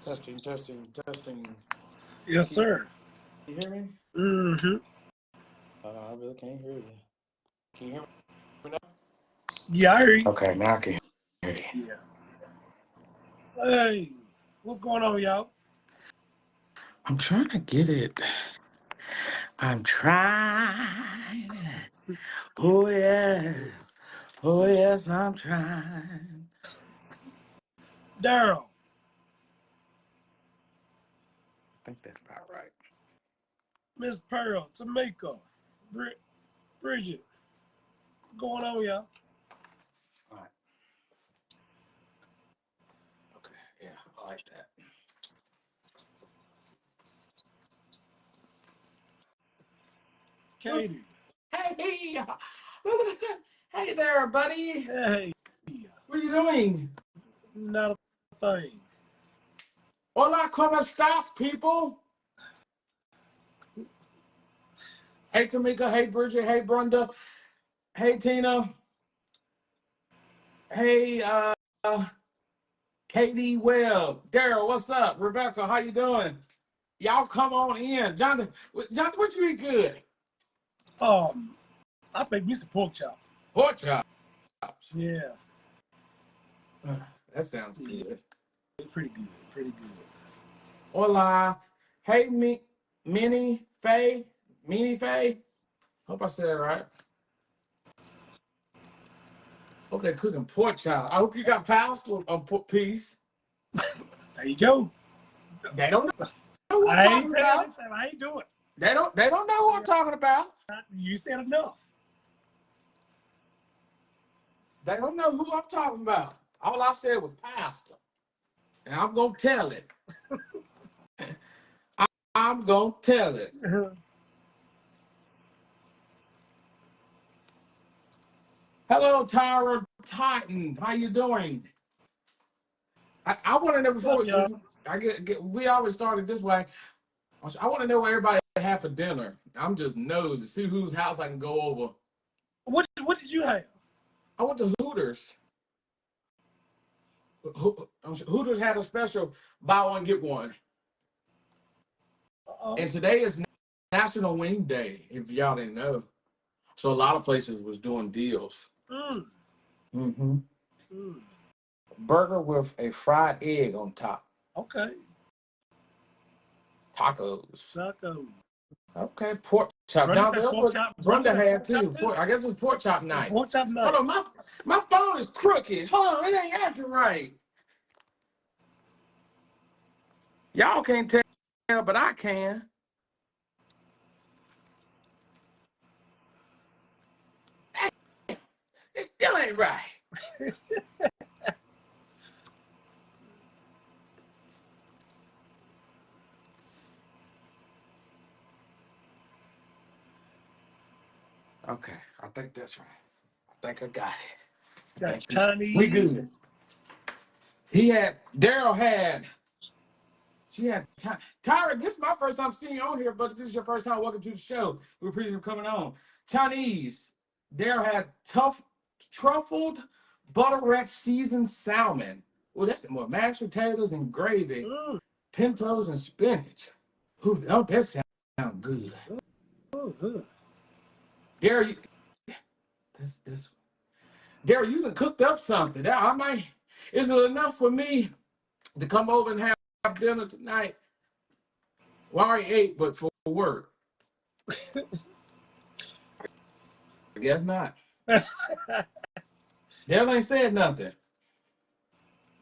Testing, testing, testing. Yes, sir. Can you hear me? Mm-hmm. I really can't hear you. Can you hear me now? Yeah, I hear you. Okay, now I can hear you. Yeah. Hey, what's going on, y'all? I'm trying to get it. I'm trying. Oh, yes. Oh, yes, I'm trying. Daryl. I think that's about right. Miss Pearl, Tamika, Bridget. What's going on, y'all? All right. Okay, yeah, I like that. Katie. Hey, hey there, buddy. Hey. What are you doing? Not a thing. Hola, ¿cómo estás, people? Hey, Tamika. Hey, Bridget. Hey, Brenda. Hey, Tina. Hey, Katie Webb. Daryl, what's up? Rebecca, how you doing? Y'all come on in. Jonathan, what you eat good? I make me some pork chops. Pork chops. Yeah. That sounds good. Pretty good. Pretty good. Hola. Hey, Minnie Faye. Hope I said it right. Hope they're cooking pork chops. I hope you got pasta or peas. There you go. They don't know what I I'm ain't talking telling about. this time. I ain't do it. They don't know who I'm talking about. You said enough. They don't know who I'm talking about. All I said was pasta. And I'm going to tell it. I'm going to tell it. Hello, Tyra Titan. How you doing? I want to know before we always started this way. I want to know what everybody had for dinner. I'm just nosy to see whose house I can go over. What did you have? I went to Hooters. Hooters had a special buy one, get one. And today is National Wing Day, if y'all didn't know. So a lot of places was doing deals. Mm-hmm. Burger with a fried egg on top. Okay. Tacos. Tacos. Okay, pork chop. Brenda said pork chop. Brenda had too. Too. I guess it's pork chop night. Pork chop night. Hold on, my phone is crooked. Hold on, it ain't acting right. Y'all can't tell, but I can. Hey, it still ain't right. Okay, I think that's right. I think I got it. Got Chinese. We good. Daryl had. She had Tyra. This is my first time seeing you on here, but this is your first time. Welcome to the show. We appreciate you coming on. Chinese. Daryl had truffled butter-red seasoned salmon. Oh, that's more mashed potatoes and gravy, pintos and spinach. Ooh, oh, that sounds good. Daryl, Daryl, you done cooked up something. Is it enough for me to come over and have dinner tonight? Well, I already ate, but for work. I guess not. Daryl ain't said nothing.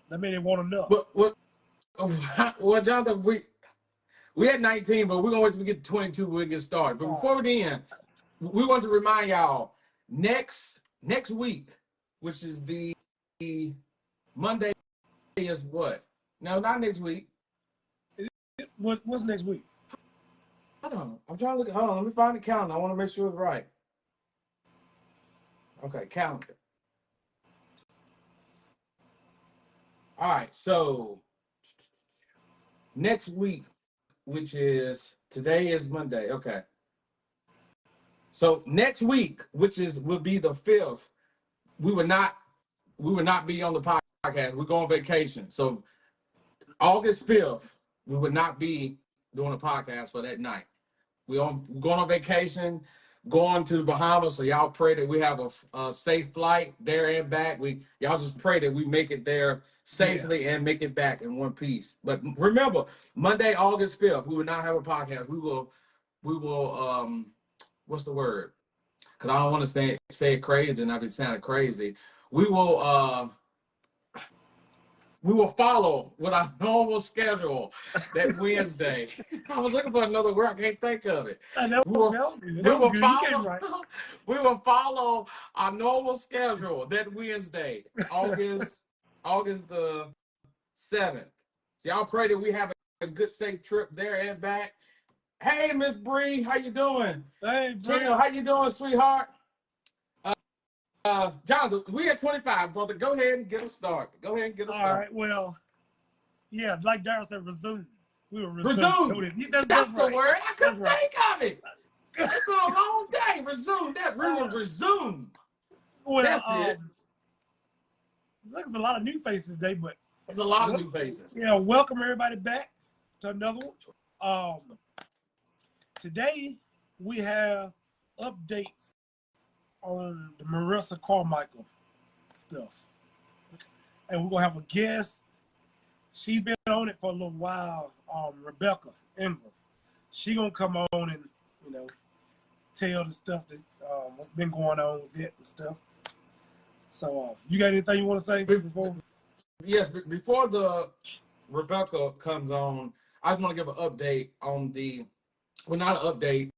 That mean they want enough. Well, Jonathan, we at 19, but we're gonna wait till we get to 22 when we get started. But before then, we want to remind y'all next week, which is the Monday, is what? No, not next week. What's next week? Hold on. I'm trying to look. Hold on. Let me find the calendar. I want to make sure it's right. Okay, calendar. All right. So next week, which is today is Monday. Okay. So next week, which will be the 5th, we would not be on the podcast. We're going on vacation. So August 5th, we would not be doing a podcast for that night. We're going on vacation, going to the Bahamas. So y'all pray that we have a safe flight there and back. Y'all just pray that we make it there safely and make it back in one piece. But remember, Monday, August 5th, we will not have a podcast. We will what's the word? Because I don't want to say it crazy and I be sounding crazy. We will follow with our normal schedule that Wednesday. I was looking for another word. I can't think of it. I know. We will follow our normal schedule that Wednesday, August the 7th. So y'all pray that we have a good, safe trip there and back. Hey, Miss Bree, how you doing? Hey, Bree. How you doing, sweetheart? Jonathan, we at 25, brother. Go ahead and get us started. All right, well, yeah, like Darryl said, resume. We will resume. That's the word. I couldn't think of it. It's been a long day. Resume. We will resume. Well, that's it. There's a lot of new faces today, but there's a lot of new faces. Yeah, welcome everybody back to another one. Today we have updates on the Marissa Carmichael stuff. And we're gonna have a guest. She's been on it for a little while, Rebecca Ingram. She gonna come on and, tell the stuff that what's been going on with it and stuff. So you got anything you want to say before? Yes, before the Rebecca comes on, I just want to give an update on not an update,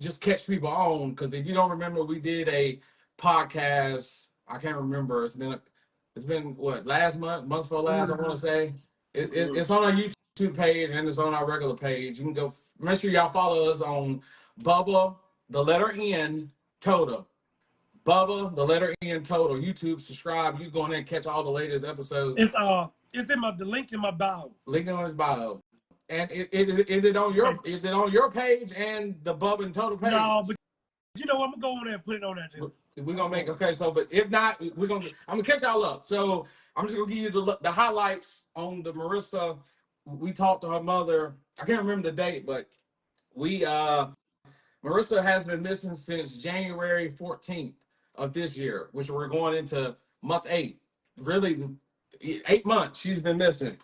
just catch people on, because if you don't remember, we did a podcast. I can't remember. It's been what, month before last, I want to say. It's on our YouTube page and it's on our regular page. You can go, make sure y'all follow us on Bubba, the letter N, Total. Bubba, the letter N, Total. YouTube, subscribe. You go in there and catch all the latest episodes. It's in the link in my bio. Link on his bio. And is it on your page and the Bubba and Total page? No, but I'm gonna go on there and put it on there too. We're gonna make but if not, I'm gonna catch y'all up. So I'm just gonna give you the highlights on the Marissa. We talked to her mother. I can't remember the date, but Marissa has been missing since January 14th of this year, which we're going into month 8. Really, 8 months she's been missing.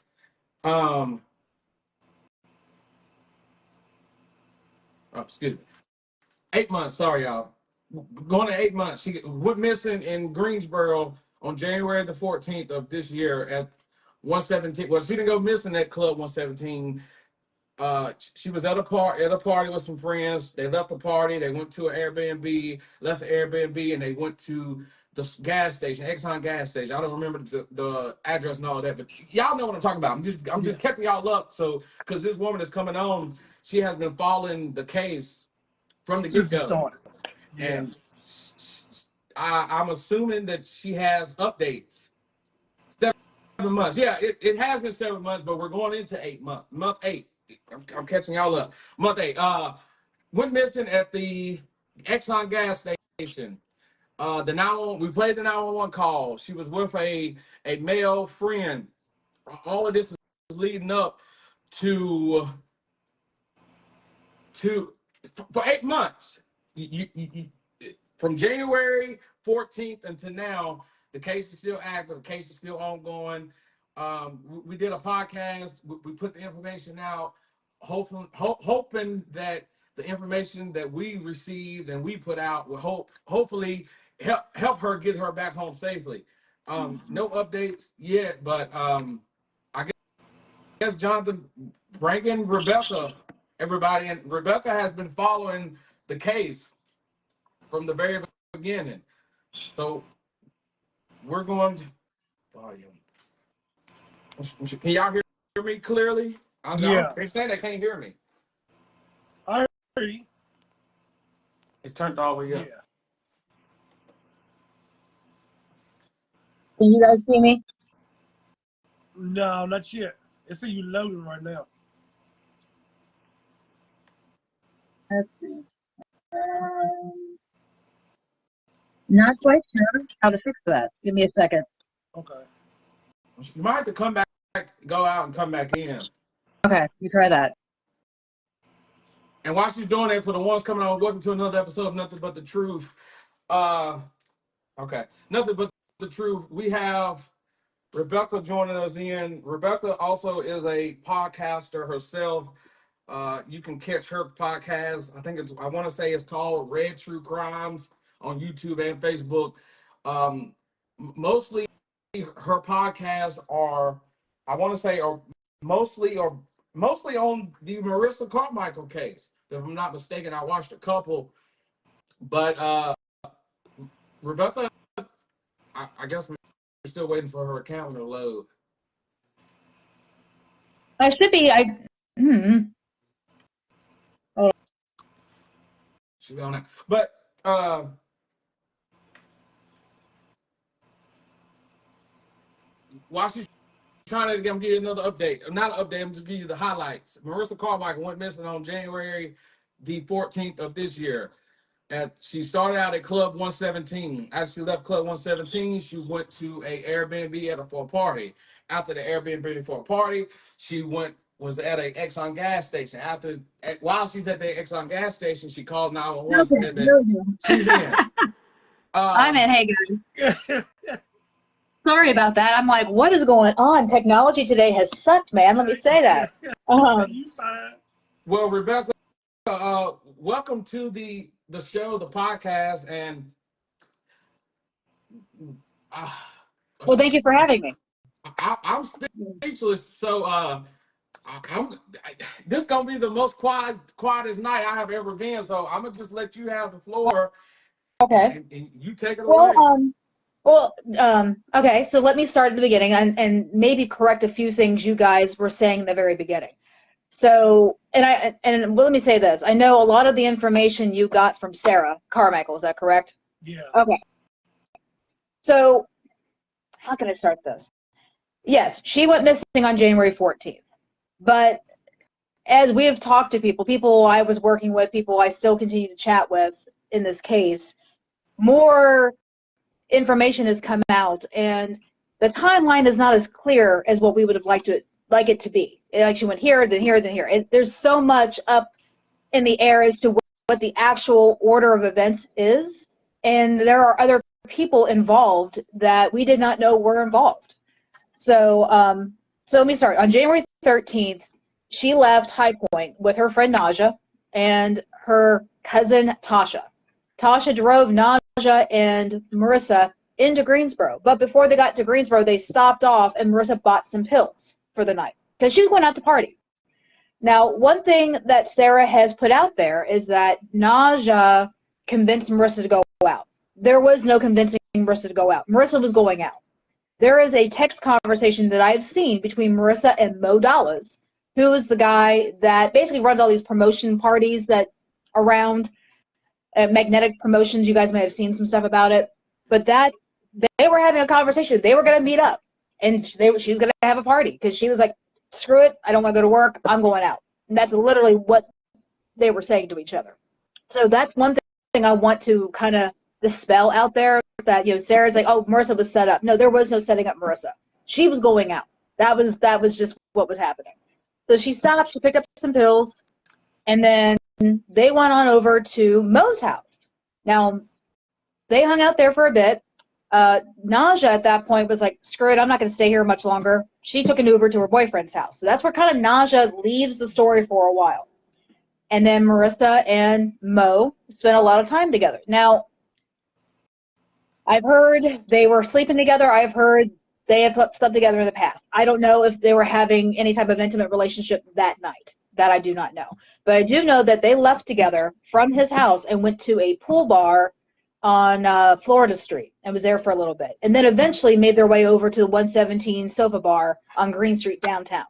Excuse me. 8 months. Sorry, y'all. Going to 8 months. She went missing in Greensboro on January the 14th of this year at 117. Well, she didn't go missing at Club 117. She was at a party with some friends. They left the party. They went to an Airbnb, left the Airbnb, and they went to the gas station, Exxon gas station. I don't remember the address and all that, but y'all know what I'm talking about. I'm just catching y'all up. So, because this woman is coming on, she has been following the case from the get-go. And I'm assuming that she has updates. 7 months. Yeah, it has been 7 months, but we're going into 8 months. Month 8. I'm catching y'all up. Month 8. Went missing at the Exxon gas station. We played the 911 call. She was with a male friend. All of this is leading up to for 8 months. From January 14th until now, the case is still active. The case is still ongoing. We did a podcast. We put the information out, hoping that the information that we received and we put out will hopefully help her get her back home safely. No updates yet, but I guess Jonathan, bringing Rebecca, everybody, and Rebecca has been following the case from the very beginning. So we're going to volume. Can y'all hear me clearly? Yeah. They say they can't hear me. I hear you. It's turned all the way up. Yeah. Can you guys see me? No, not yet. It's you loading right now. Let's see. Not quite sure how to fix that. Give me a second. Okay. You might have to come back go out and come back in. Okay, you try that. And while she's doing that, for the ones coming on, welcome to another episode of Nothing But the Truth. Okay, Nothing But the Truth. We have Rebecca joining us in. Rebecca also is a podcaster herself. You can catch her podcast. I want to say it's called Red True Crimes on YouTube and Facebook. Mostly her podcasts are, I want to say, are mostly on the Marissa Carmichael case. If I'm not mistaken, I watched a couple, but Rebecca, I guess we're still waiting for her account to load. I should be. She's on it, but while she's trying to give you another update, not an update, I'm just giving you the highlights. Marissa Carmichael went missing on January the 14th of this year. And she started out at Club 117. After she left Club 117, she went to a Airbnb for a party. After the Airbnb for a party, she was at a Exxon gas station. While she's at the Exxon gas station, she called 911 and said that she's in. I'm in. Hey guys. Sorry about that. I'm like, what is going on? Technology today has sucked, man. Let me say that. You fine. Well, Rebecca, welcome to the show, the podcast, and well, thank you for having me. I'm speechless. So this gonna be the most quietest night I have ever been. So I'm gonna just let you have the floor. Okay. And you take it away. Okay. So let me start at the beginning and maybe correct a few things you guys were saying in the very beginning. So, and let me say this. I know a lot of the information you got from Sarah Carmichael. Is that correct? Yeah. Okay. So, how can I start this? Yes, she went missing on January 14th. But as we have talked to people I was working with, people I still continue to chat with in this case, more information has come out, and the timeline is not as clear as what we would have liked it to be. It actually went here, then here, then here. There's so much up in the air as to what the actual order of events is, and there are other people involved that we did not know were involved. So let me start. On January 13th, she left High Point with her friend Naja and her cousin Tasha. Tasha drove Naja and Marissa into Greensboro, but before they got to Greensboro, they stopped off and Marissa bought some pills for the night because she was going out to party. Now, one thing that Sarah has put out there is that Naja convinced Marissa to go out. There was no convincing Marissa to go out. Marissa was going out. There is a text conversation that I've seen between Marissa and Mo Dallas, who is the guy that basically runs all these promotion parties that around Magnetic Promotions. You guys may have seen some stuff about it. But that they were having a conversation. They were going to meet up, and she was going to have a party because she was like, screw it, I don't want to go to work, I'm going out. And that's literally what they were saying to each other. So that's one thing I want to kind of dispel out there, that, you know, Sarah's like, oh, Marissa was set up. No, there was no setting up Marissa. She was going out. That was just what was happening. So she stopped, she picked up some pills, and then they went on over to Mo's house. Now, they hung out there for a bit. Naja at that point was like, screw it, I'm not going to stay here much longer. She took an Uber to her boyfriend's house. So that's where kind of Naja leaves the story for a while. And then Marissa and Mo spent a lot of time together. Now, I've heard they were sleeping together. I've heard they have slept together in the past. I don't know if they were having any type of intimate relationship that night. That I do not know. But I do know that they left together from his house and went to a pool bar on Florida Street and was there for a little bit. And then eventually made their way over to the 117 Sofa Bar on Green Street downtown.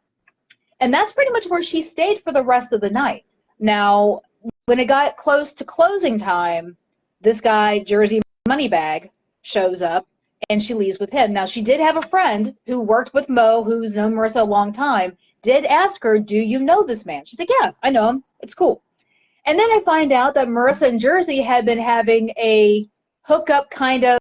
And that's pretty much where she stayed for the rest of the night. Now, when it got close to closing time, this guy, Jersey Moneybag, shows up and she leaves with him. Now, she did have a friend who worked with Mo, who's known Marissa a long time, did ask her, do you know this man? She's like, yeah, I know him. It's cool. And then I find out that Marissa and Jersey had been having a hookup kind of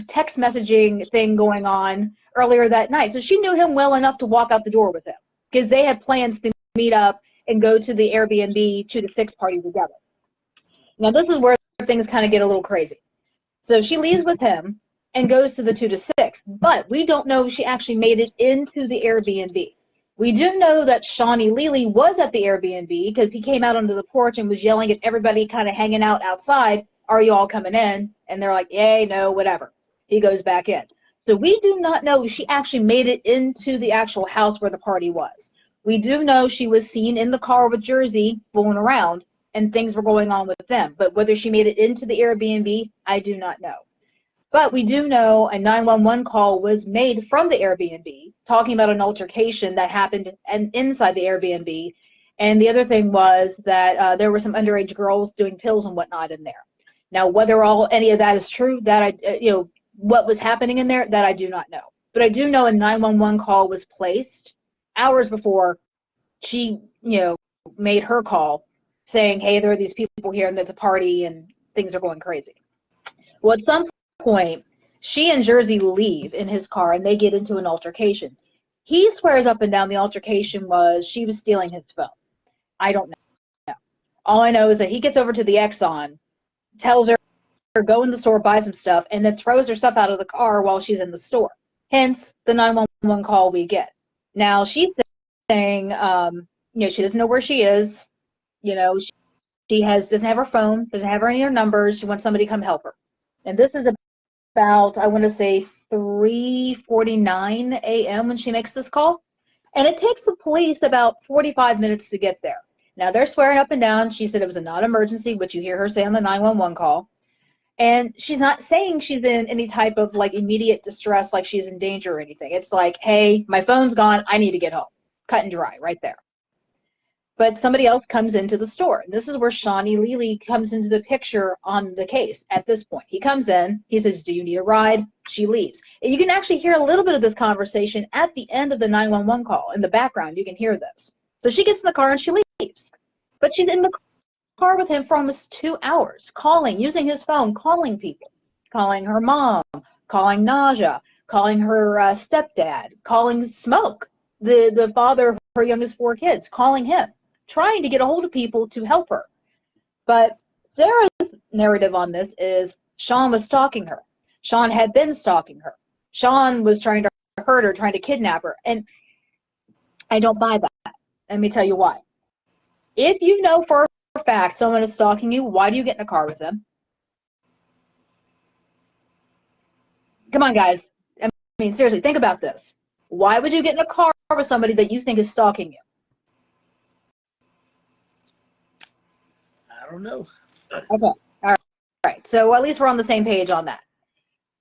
text messaging thing going on earlier that night. So she knew him well enough to walk out the door with him because they had plans to meet up and go to the Airbnb 2 to 6 party together. Now, this is where things kind of get a little crazy. So she leaves with him and goes to the 2 to 6, but we don't know if she actually made it into the Airbnb. We do know that Shawnee Lily was at the Airbnb because he came out onto the porch and was yelling at everybody kind of hanging out outside, "Are you all coming in?" And they're like, "Yay, no, whatever." He goes back in. So we do not know if she actually made it into the actual house where the party was. We do know she was seen in the car with Jersey fooling around and things were going on with them. But whether she made it into the Airbnb, I do not know. But we do know a 911 call was made from the Airbnb talking about an altercation that happened inside the Airbnb. And the other thing was that there were some underage girls doing pills and whatnot in there. Now, whether any of that is true, that what was happening in there, that I do not know. But I do know a 911 call was placed hours before she, made her call saying, "Hey, there are these people here and there's a party and things are going crazy." Well, at some point, she and Jersey leave in his car and they get into an altercation. He swears up and down the altercation was she was stealing his phone. I don't know. All I know is that he gets over to the Exxon, tells her go in the store, buy some stuff, and then throws her stuff out of the car while she's in the store. Hence the 911 call we get. Now she's saying, she doesn't know where she is. She doesn't have her phone, doesn't have any of her numbers. She wants somebody to come help her. And this is about, I want to say, 3:49 a.m. when she makes this call. And it takes the police about 45 minutes to get there. Now, they're swearing up and down. She said it was a non-emergency, which you hear her say on the 911 call. And she's not saying she's in any type of, immediate distress, like she's in danger or anything. It's like, "Hey, my phone's gone. I need to get home." Cut and dry right there. But somebody else comes into the store. And this is where Shawnee Lily comes into the picture on the case at this point. He comes in. He says, "Do you need a ride?" She leaves. And you can actually hear a little bit of this conversation at the end of the 911 call. In the background, you can hear this. So she gets in the car and she leaves. But she's in the car with him for almost 2 hours, using his phone, calling people, calling her mom, calling Naja, calling her stepdad, calling Smoke, the father of her youngest 4 kids, calling him, trying to get a hold of people to help her. But Sarah's narrative on this is Sean was stalking her. Sean had been stalking her. Sean was trying to hurt her, trying to kidnap her. And I don't buy that. Let me tell you why. If you know for a fact someone is stalking you, why do you get in a car with them? Come on, guys. I mean, seriously, think about this. Why would you get in a car with somebody that you think is stalking you? I don't know. Okay. All right. So at least we're on the same page on that.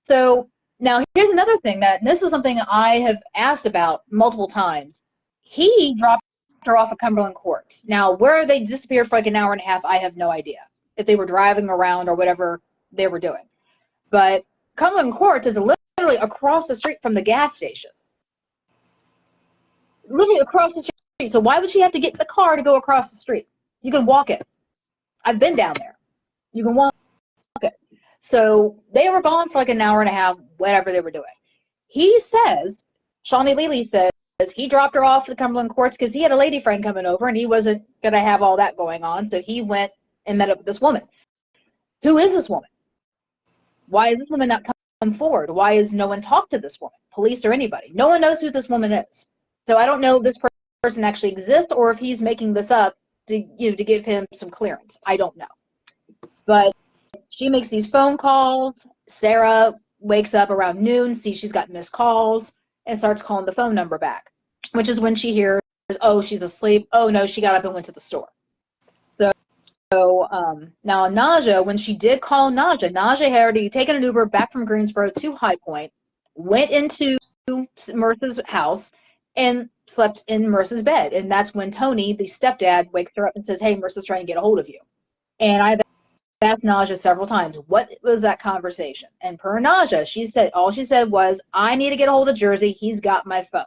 So now here's another thing and this is something I have asked about multiple times. He dropped her off at Cumberland Courts. Now, where they disappeared for an hour and a half, I have no idea. If they were driving around or whatever they were doing. But Cumberland Courts is literally across the street from the gas station. Literally across the street. So why would she have to get in the car to go across the street? You can walk it. I've been down there. You can walk it. So they were gone for an hour and a half, whatever they were doing. He says, Shawnee Lily says, he dropped her off at the Cumberland Courts because he had a lady friend coming over and he wasn't going to have all that going on. So he went and met up with this woman. Who is this woman? Why is this woman not come forward? Why has no one talked to this woman? Police or anybody? No one knows who this woman is. So I don't know if this person actually exists or if he's making this up to give him some clearance. I don't know. But she makes these phone calls. Sarah wakes up around noon, sees she's got missed calls, and starts calling the phone number back, which is when she hears, "Oh, she's asleep. Oh, no, she got up and went to the store." So now Naja, when she did call Naja had already taken an Uber back from Greensboro to High Point, went into Marissa's house, and slept in Marissa's bed. And that's when Tony, the stepdad, wakes her up and says, "Hey, Marissa's trying to get a hold of you." And I've asked Naja several times, what was that conversation? And per Naja, all she said was, "I need to get a hold of Jersey. He's got my phone."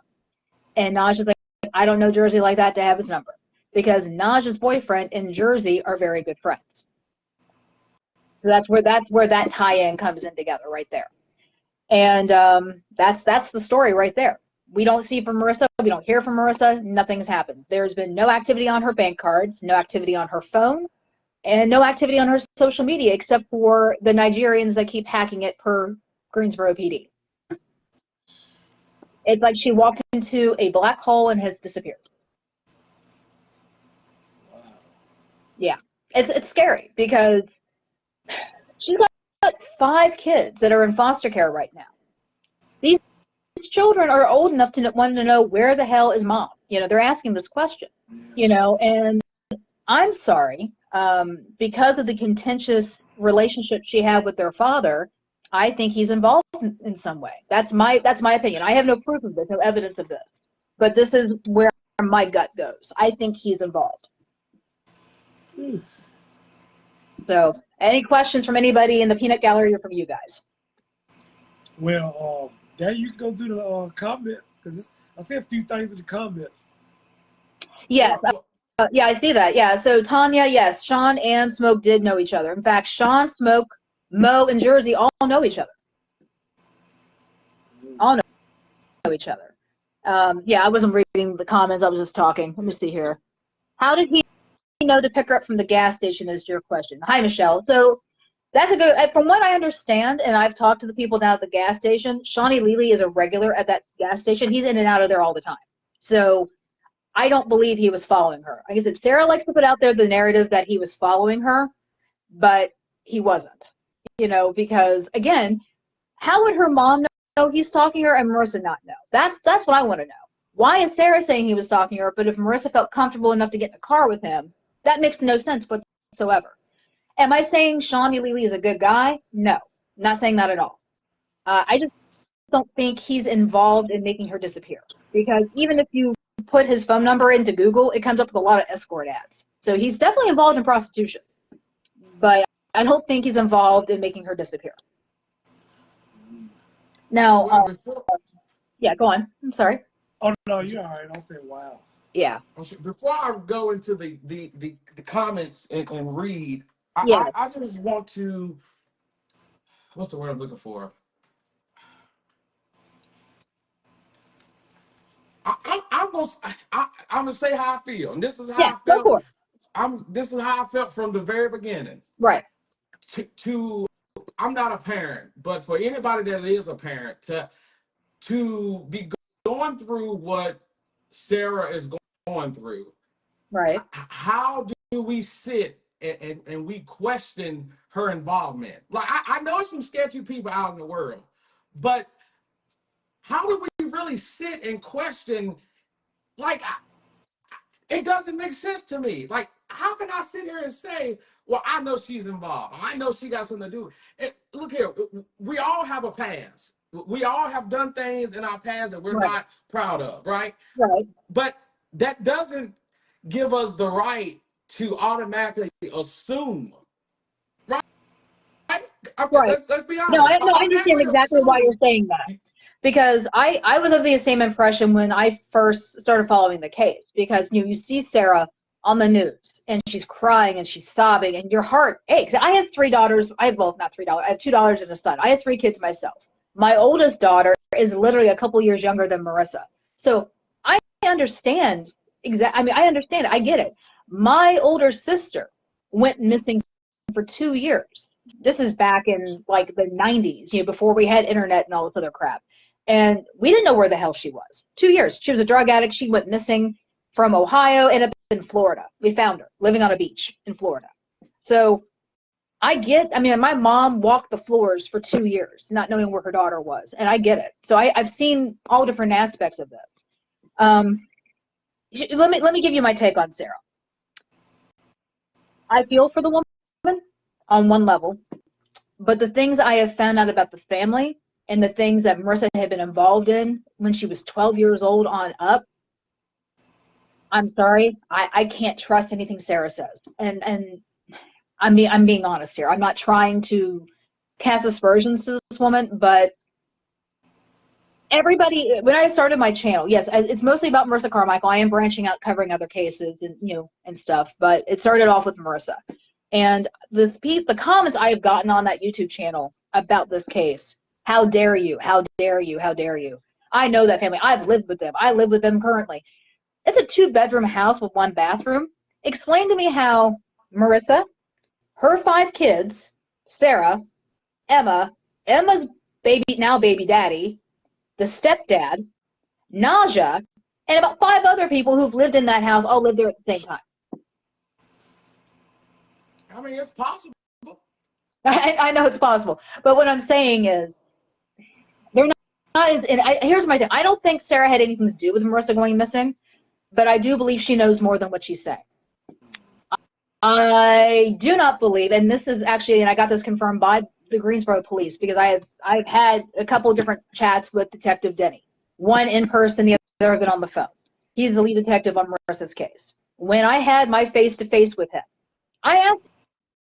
And Naja's like, "I don't know Jersey like that to have his number." Because Naja's boyfriend and Jersey are very good friends. So that's where that tie-in comes in together right there. And that's the story right there. We don't see from Marissa. We don't hear from Marissa. Nothing's happened. There's been no activity on her bank cards, no activity on her phone, and no activity on her social media except for the Nigerians that keep hacking it per Greensboro PD. It's like she walked into a black hole and has disappeared. Wow. Yeah, it's scary because she's got 5 kids that are in foster care right now. These children are old enough to want to know where the hell is mom. They're asking this question. And I'm sorry, because of the contentious relationship she had with their father, I think he's involved in some way. That's my opinion. I have no proof of this, no evidence of this, but this is where my gut goes. I think he's involved. So, any questions from anybody in the peanut gallery or from you guys? Well, Dad, you can go through the comments because I see a few things in the comments. Yes. Yeah, I see that. Yeah. So Tanya, yes, Sean and Smoke did know each other. In fact, Sean, Smoke, Mo, and Jersey all know each other. All know each other. Yeah, I wasn't reading the comments. I was just talking. Let me see here. How did he know to pick her up from the gas station is your question. Hi, Michelle. So that's a good, from what I understand, and I've talked to the people down at the gas station, Shawnee Lely is a regular at that gas station. He's in and out of there all the time. So I don't believe he was following her. Like I said, Sarah likes to put out there the narrative that he was following her, but he wasn't, because again, how would her mom know he's stalking her and Marissa not know? That's what I want to know. Why is Sarah saying he was stalking her, but if Marissa felt comfortable enough to get in the car with him, that makes no sense whatsoever. Am I saying Shawnee Lely is a good guy? No, not saying that at all. I just don't think he's involved in making her disappear, because even if you put his phone number into Google, it comes up with a lot of escort ads. So he's definitely involved in prostitution, but I don't think he's involved in making her disappear. Now, yeah, go on. I'm sorry. Oh no, you're all right. I'll say wow. Yeah. Before I go into the comments and read, Yeah. I just want to, what's the word I'm looking for? I'm gonna say how I feel, and this is how I felt. Go for it. This is how I felt from the very beginning. Right. I'm not a parent, but for anybody that is a parent, to be going through what Sarah is going through, right? How do we sit and we question her involvement? Like I know some sketchy people out in the world, but how do we really sit and question? Like, it doesn't make sense to me. Like, how can I sit here and say, well, I know she's involved. I know she got something to do. Look here, we all have a past. We all have done things in our past that we're not proud of, right? Right. But that doesn't give us the right to automatically assume, right? Let's be honest. No, I understand exactly why you're saying that. Because I was of the same impression when I first started following the case, because you see Sarah on the news and she's crying and she's sobbing and your heart aches. I have 3 daughters. I have not 3 daughters. I have 2 daughters and a son. I have 3 kids myself. My oldest daughter is literally a couple years younger than Marissa. So I understand I understand it. I get it. My older sister went missing for 2 years. This is back in like the 90s, before we had internet and all this other crap. And we didn't know where the hell she was. 2 years. She was a drug addict. She went missing from Ohio, ended up in Florida. We found her living on a beach in Florida. So my mom walked the floors for 2 years, not knowing where her daughter was. And I get it. So I've seen all different aspects of this. Let me give you my take on Sarah. I feel for the woman on one level, but the things I have found out about the family and the things that Marissa had been involved in when she was 12 years old on up, I'm sorry, I can't trust anything Sarah says. And I'm being honest here. I'm not trying to cast aspersions to this woman, but everybody, when I started my channel, yes, it's mostly about Marissa Carmichael. I am branching out, covering other cases and stuff, but it started off with Marissa. And the comments I have gotten on that YouTube channel about this case How dare you? How dare you? How dare you? I know that family. I've lived with them. I live with them currently. It's a 2-bedroom house with 1 bathroom. Explain to me how Marissa, her 5 kids, Sarah, Emma's baby daddy, the stepdad, Naja, and about 5 other people who've lived in that house all lived there at the same time. I mean, it's possible. I know it's possible, but what I'm saying is they're not as. And here's my thing: I don't think Sarah had anything to do with Marissa going missing, but I do believe she knows more than what she's saying. I do not believe, and this is actually, and I got this confirmed by the Greensboro police because I've had a couple different chats with Detective Denny. One in person, the other been on the phone. He's the lead detective on Marissa's case. When I had my face-to-face with him, I asked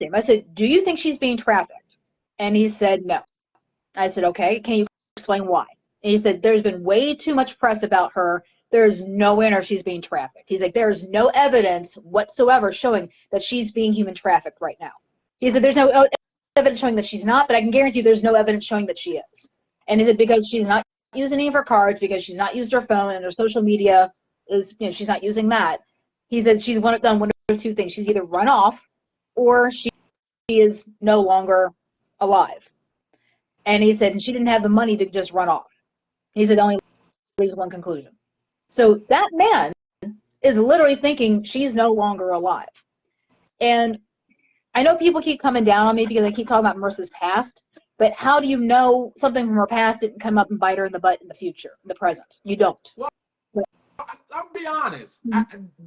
him, I said, do you think she's being trafficked? And he said, no. I said, okay, can you explain why? And he said, there's been way too much press about her. There's no way she's being trafficked. He's like, there's no evidence whatsoever showing that she's being human trafficked right now. He said, there's no evidence showing that she's not, but I can guarantee there's no evidence showing that she is. And he said, because she's not using any of her cards, because she's not used her phone, and her social media is, she's not using that. He said she's done one of 2 things. She's either run off or she is no longer alive. And he said, and she didn't have the money to just run off. He said, only leaves one conclusion. So that man is literally thinking she's no longer alive. And I know people keep coming down on me because I keep talking about Marissa's past, but how do you know something from her past didn't come up and bite her in the butt in the future, in the present? You don't. Well, I'll be honest.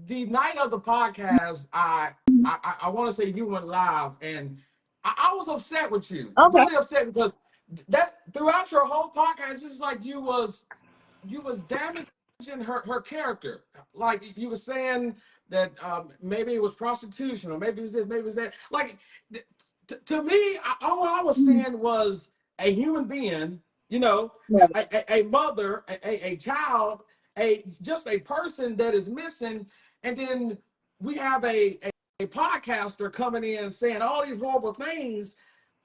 The night of the podcast, I want to say you went live, and I was upset with you. Okay. Really upset because that throughout your whole podcast, it's just like you was damaging her character. Like you were saying that maybe it was prostitution, or maybe it was this, maybe it was that. Like to me, all I was seeing was a human being, a mother, a child, just a person that is missing, and then we have a podcaster coming in saying all these horrible things.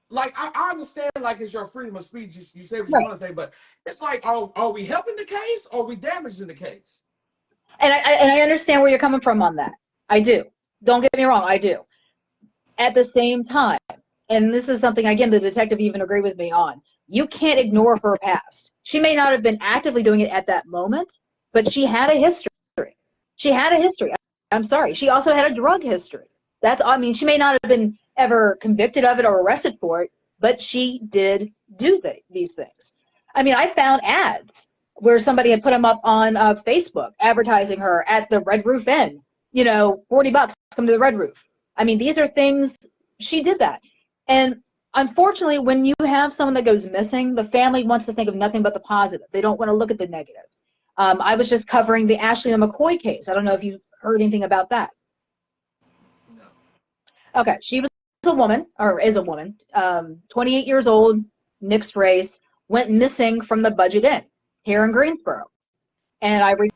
Like I understand, like it's your freedom of speech. You say what you want to say, but it's like, are we helping the case, or are we damaging the case? And I understand where you're coming from on that. I do. Don't get me wrong, I do. At the same time, and this is something, again, the detective even agreed with me on, you can't ignore her past. She may not have been actively doing it at that moment, but she had a history. She had a history. I'm sorry. She also had a drug history. She may not have been ever convicted of it or arrested for it, but she did do these things. I mean, I found ads where somebody had put them up on Facebook advertising her at the Red Roof Inn. $40, come to the Red Roof. I mean, these are things, she did that. And unfortunately, when you have someone that goes missing, the family wants to think of nothing but the positive. They don't want to look at the negative. I was just covering the Ashley McCoy case. I don't know if you heard anything about that. No. Okay, she was a woman, or is a woman, 28 years old, mixed race, went missing from the Budget Inn here in Greensboro. And I reached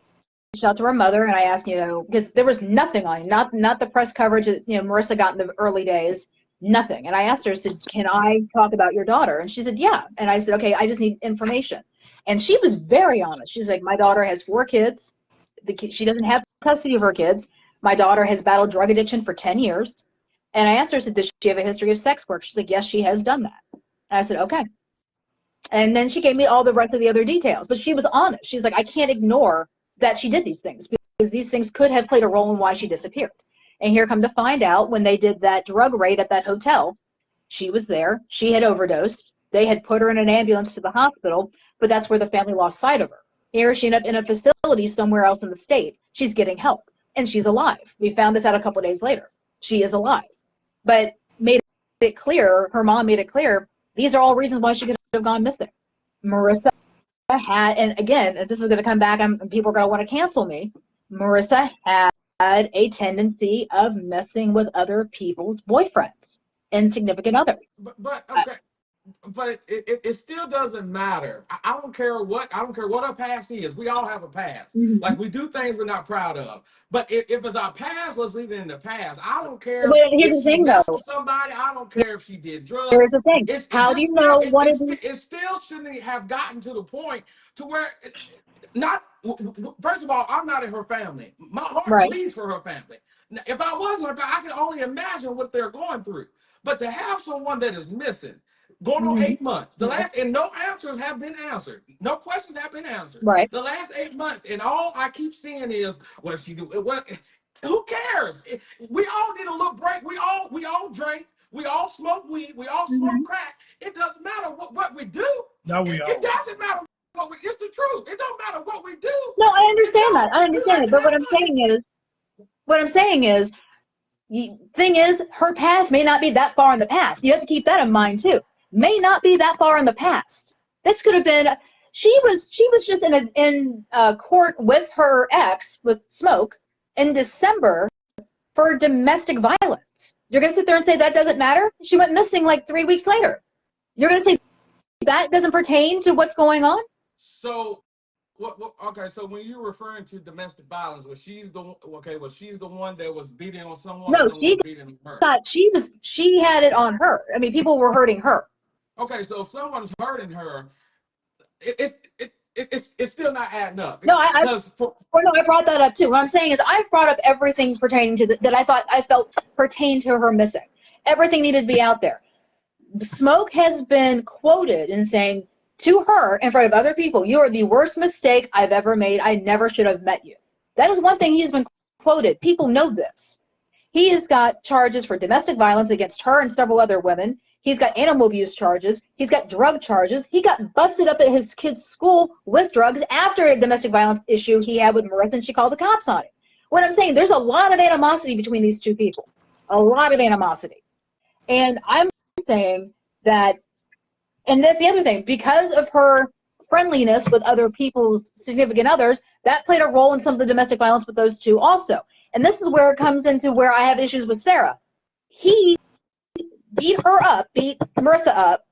out to her mother, and I asked, because there was nothing on it, not the press coverage that, Marissa got in the early days, nothing. And I asked her, I said, can I talk about your daughter? And she said, yeah. And I said, okay, I just need information. And she was very honest. She's like, my daughter has 4 kids. She doesn't have custody of her kids. My daughter has battled drug addiction for 10 years. And I asked her, I said, does she have a history of sex work? She's like, yes, she has done that. And I said, okay. And then she gave me all the rest of the other details. But she was honest. She's like, I can't ignore that she did these things, because these things could have played a role in why she disappeared. And here come to find out, when they did that drug raid at that hotel, she was there. She had overdosed. They had put her in an ambulance to the hospital, but that's where the family lost sight of her. Here she ended up in a facility somewhere else in the state. She's getting help, and she's alive. We found this out a couple of days later. She is alive. But made it clear, her mom made it clear, these are all reasons why she could have gone missing. Marissa had, and again, this is going to come back, and people are going to want to cancel me, Marissa had a tendency of messing with other people's boyfriends and significant others. But okay, but it still doesn't matter. I don't care what our past is. We all have a past. Mhm. Like, we do things we're not proud of. But if it's our past, let's leave it in the past. I don't care But here's if the she thing, messed though. with somebody. I don't care if she did drugs. Here's the thing. How do you know what is It still shouldn't have gotten to the point to where not. First of all, I'm not in her family. My heart right? bleeds for her family. Now, if I wasn't, I can only imagine what they're going through. But to have someone that is missing, going on Mhm. 8 months, and no answers have been answered, no questions have been answered. Right. The last 8 months, and all I keep seeing is what if she do. What? Who cares? We all need a little break. We all drink. We all smoke weed. We all smoke Mhm. crack. It doesn't matter what we do. No, we all. It doesn't matter what we. It's the truth. It don't matter what we do. No, I understand that. I We understand like it. But to have fun. what I'm saying is, thing is, her past may not be that far in the past. You have to keep that in mind too. May not be that far in the past. This could have been. She was just in court with her ex, with Smoke, in December for domestic violence. You're gonna sit there and say that doesn't matter? She went missing like 3 weeks later. You're gonna say that doesn't pertain to what's going on? So, okay. So when you're referring to domestic violence, was she's the one that was beating on someone, or No, someone was beating on her? she had it on her. I mean, people were hurting her. Okay, so if someone's hurting her, it's still not adding up. No, I brought that up too. What I'm saying is, I've brought up everything pertaining to that I felt pertained to her missing. Everything needed to be out there. Smoke has been quoted in saying to her in front of other people, "You are the worst mistake I've ever made. I never should have met you." That is one thing he's been quoted. People know this. He has got charges for domestic violence against her and several other women. He's got animal abuse charges. He's got drug charges. He got busted up at his kid's school with drugs after a domestic violence issue he had with Marissa, and she called the cops on him. What I'm saying, there's a lot of animosity between these two people. A lot of animosity. And I'm saying that, and that's the other thing, because of her friendliness with other people's significant others, that played a role in some of the domestic violence with those two also. And this is where it comes into where I have issues with Sarah. He beat Marissa up.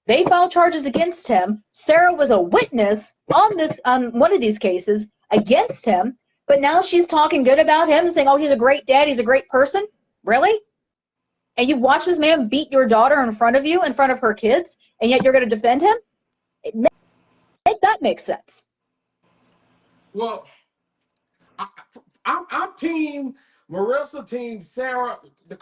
They filed charges against him. Sarah was a witness on one of these cases against him, but now she's talking good about him and saying, "Oh, he's a great dad, he's a great person." Really? And you watch this man beat your daughter in front of you, in front of her kids, and yet you're going to defend him? Make that make sense. Well, I'm team Marissa, team Sarah, the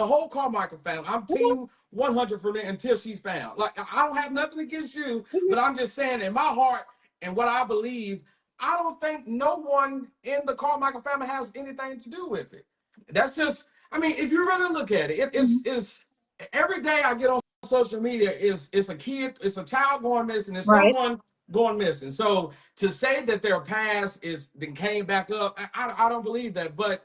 whole Carmichael family. I'm team 100 for them until she's found. Like, I don't have nothing against you, but I'm just saying, in my heart and what I believe, I don't think no one in the Carmichael family has anything to do with it. That's just, I mean, if you really look at it, it's every day I get on social media it's a kid, it's a child going missing, it's Right. someone going missing. So to say that their past then came back up, I don't believe that. But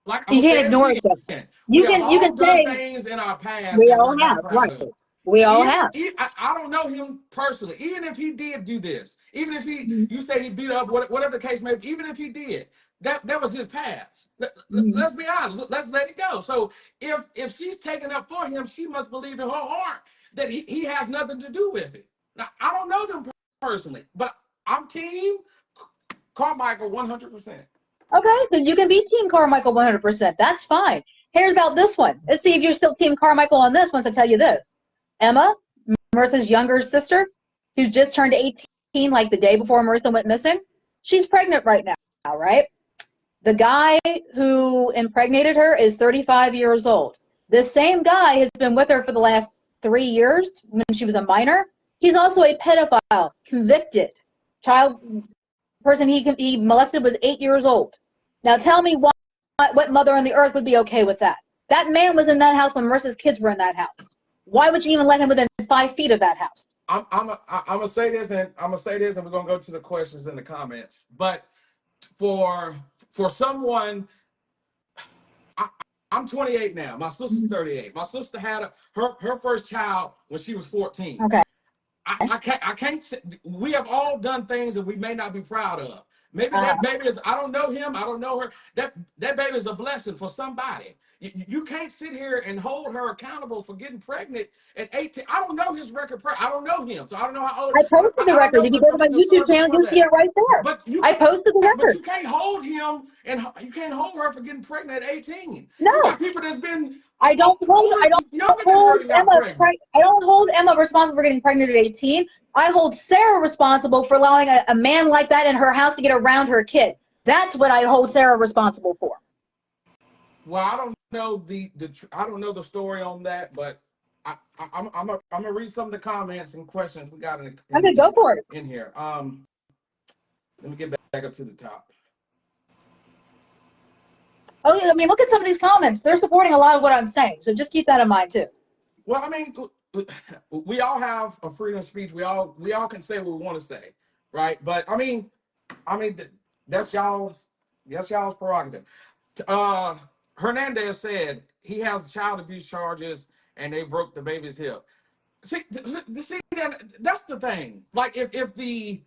like, I'm You gonna can't say ignore it it, though. again, You we have can all done say things in our past we that all we're not have, proud right? of. We all have. I don't know him personally. Even if he did do this, even if Mhm. you say he beat up, whatever the case may be, even if he did, that was his past. Mhm. Let's be honest. Let's let it go. So if she's taking up for him, she must believe in her heart that he has nothing to do with it. Now, I don't know them personally, but I'm team Carmichael 100%. Okay, so you can be Team Carmichael 100%. That's fine. Here's about this one. Let's see if you're still Team Carmichael on this once I tell you this. Emma, Marissa's younger sister, who's just turned 18 like the day before Marissa went missing, she's pregnant right now, right? The guy who impregnated her is 35 years old. This same guy has been with her for the last 3 years when she was a minor. He's also a pedophile, convicted. Person he molested was 8 years old. Now tell me what mother on the earth would be okay with that? That man was in that house when Marissa's kids were in that house. Why would you even let him within 5 feet of that house? I'm gonna say this, and we're gonna go to the questions in the comments. But for someone, I'm 28 now. My sister's 38. My sister had her first child when she was 14. Okay. I can't say, we have all done things that we may not be proud of. Maybe that baby is, I don't know him, I don't know her. That baby is a blessing for somebody. You can't sit here and hold her accountable for getting pregnant at 18. I don't know his record. I don't know him, so I don't know how old. I posted the record. If you go to my YouTube channel, you'll see it right there. But I posted the record. But you can't hold him, and you can't hold her for getting pregnant at 18. No. You got people that's been. I don't hold Emma responsible for getting pregnant at 18. I hold Sarah responsible for allowing a man like that in her house to get around her kid. That's what I hold Sarah responsible for. Well, I don't know I don't know the story on that, but I'm gonna read some of the comments and questions we got Go for it. In here. Let me get back up to the top. Oh, I mean, look at some of these comments. They're supporting a lot of what I'm saying, so just keep that in mind too. Well, I mean, we all have a freedom of speech. We all can say what we want to say, right? But I mean, that's y'all's prerogative. Hernandez said he has child abuse charges and they broke the baby's hip. See that's the thing. Like if the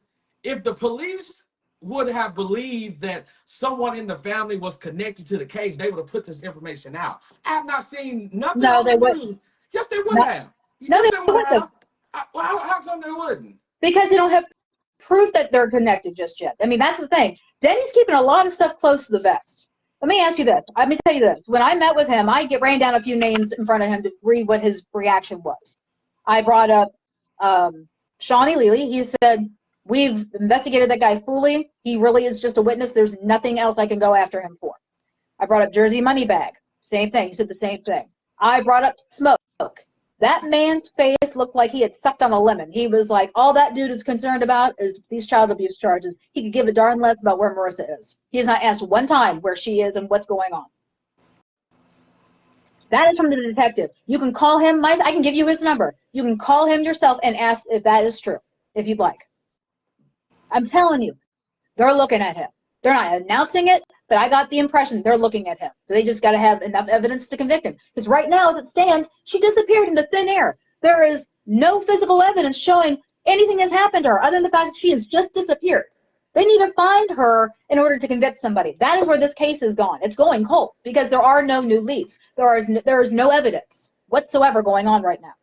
police would have believed that someone in the family was connected to the case, they would have put this information out. I have not seen nothing. No, they wouldn't. Yes, they would have. No, they would have. How come they wouldn't? Because they don't have proof that they're connected just yet. I mean, that's the thing. Denny's keeping a lot of stuff close to the vest. Let me ask you this. Let me tell you this. When I met with him, I ran down a few names in front of him to read what his reaction was. I brought up Shawnee Lely. He said, we've investigated that guy fully. He really is just a witness. There's nothing else I can go after him for. I brought up Jersey Moneybag. Same thing. He said the same thing. I brought up Smoke. That man's face looked like he had sucked on a lemon. He was like, all that dude is concerned about is these child abuse charges. He could give a darn less about where Marissa is. He has not asked one time where she is and what's going on. That is from the detective. You can call him. I can give you his number. You can call him yourself and ask if that is true, if you'd like. I'm telling you, they're looking at him. They're not announcing it, but I got the impression they're looking at him. So they just got to have enough evidence to convict him. Because right now, as it stands, she disappeared into thin air. There is no physical evidence showing anything has happened to her other than the fact that she has just disappeared. They need to find her in order to convict somebody. That is where this case is gone. It's going cold because there are no new leads. There is no evidence whatsoever going on right now.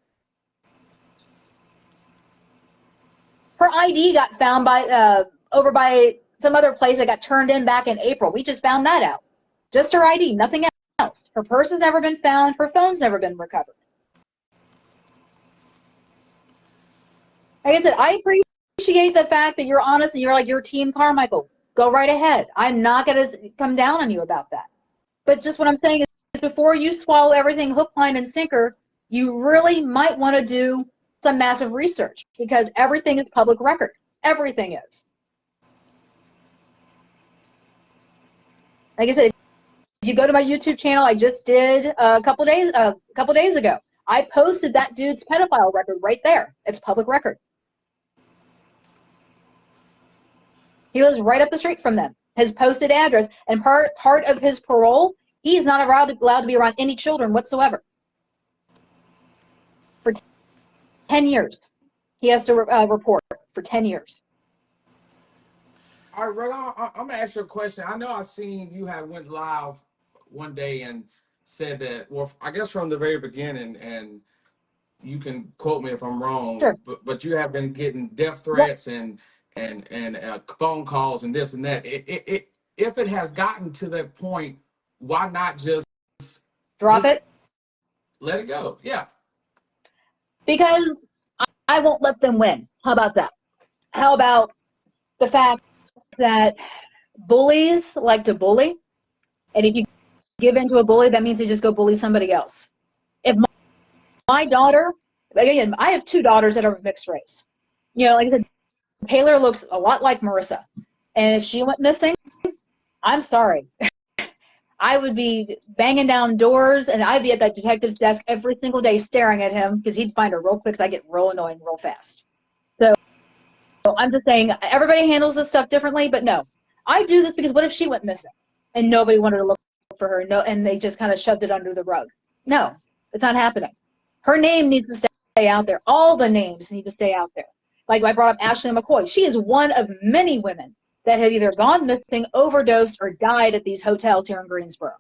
Her ID got found by over by some other place that got turned in back in April. We just found that out. Just her ID, nothing else. Her purse has never been found. Her phone's never been recovered. Like I said, I appreciate the fact that you're honest and you're like, you're Team Carmichael. Go right ahead. I'm not going to come down on you about that. But just what I'm saying is before you swallow everything hook, line, and sinker, you really might want to do some massive research because everything is public record. Everything is. Like I said, if you go to my YouTube channel, I just did a couple days ago. I posted that dude's pedophile record right there. It's public record. He lives right up the street from them. His posted address and part of his parole, he's not allowed to be around any children whatsoever. For 10 years, he has to report for 10 years. All right, Ray, I'm gonna ask you a question. I know I seen you had went live one day and said that, well, I guess from the very beginning, and you can quote me if I'm wrong, sure. but you have been getting death threats and phone calls and this and that. If it has gotten to that point, why not just drop it? Let it go. Yeah. Because I won't let them win. How about that? How about the fact that bullies like to bully, and if you give in to a bully, that means you just go bully somebody else. If my daughter, again, I have two daughters that are mixed race. You know, like I said, Taylor looks a lot like Marissa, and if she went missing, I'm sorry. I would be banging down doors, and I'd be at that detective's desk every single day staring at him because he'd find her real quick because I get real annoying real fast. So I'm just saying everybody handles this stuff differently, but no. I do this because what if she went missing and nobody wanted to look for her and they just kind of shoved it under the rug? No, it's not happening. Her name needs to stay out there. All the names need to stay out there. Like I brought up Ashley McCoy. She is one of many women that have either gone missing, overdosed, or died at these hotels here in Greensboro.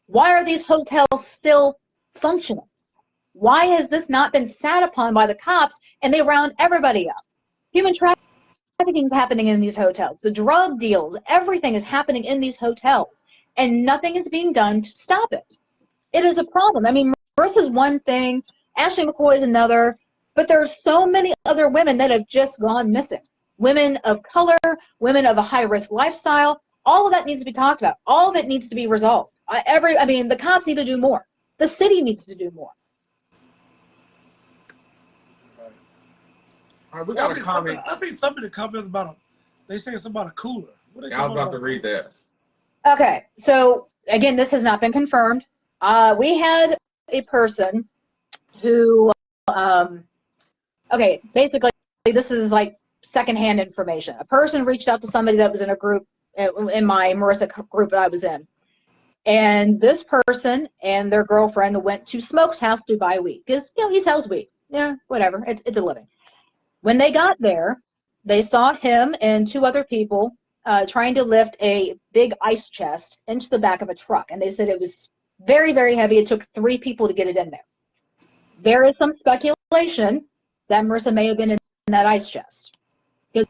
Why are these hotels still functioning? Why has this not been sat upon by the cops and they round everybody up? Human trafficking is happening in these hotels. The drug deals, everything is happening in these hotels, and nothing is being done to stop it. It is a problem. I mean, Marissa's one thing, Ashley McCoy is another, but there are so many other women that have just gone missing. Women of color, women of a high-risk lifestyle, all of that needs to be talked about. All of it needs to be resolved. The cops need to do more. The city needs to do more. All right, we got a comment. I see something in the comments they say something about a cooler. Yeah, I was about to read that. Okay, so again, this has not been confirmed. We had a person who, basically this is like secondhand information. A person reached out to somebody that was in a group, in my Marissa group that I was in. And this person and their girlfriend went to Smoke's house to buy weed. Because, he sells weed. Yeah, whatever. It's a living. When they got there, they saw him and two other people trying to lift a big ice chest into the back of a truck. And they said it was very, very heavy. It took 3 people to get it in there. There is some speculation that Marissa may have been in that ice chest. Because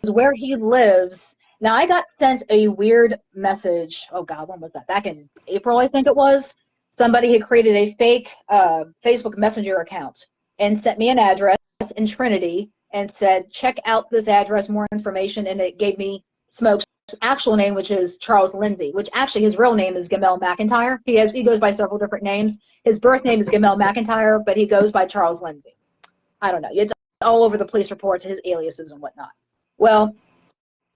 where he lives, now I got sent a weird message. Oh God, when was that? Back in April, I think it was. Somebody had created a fake Facebook Messenger account and sent me an address in Trinity and said, check out this address, more information, and it gave me Smoke's actual name, which is Charles Lindsay, which actually his real name is Gamel McIntyre. He goes by several different names. His birth name is Gamel McIntyre, but he goes by Charles Lindsay. I don't know. It's all over the police reports, his aliases and whatnot. Well,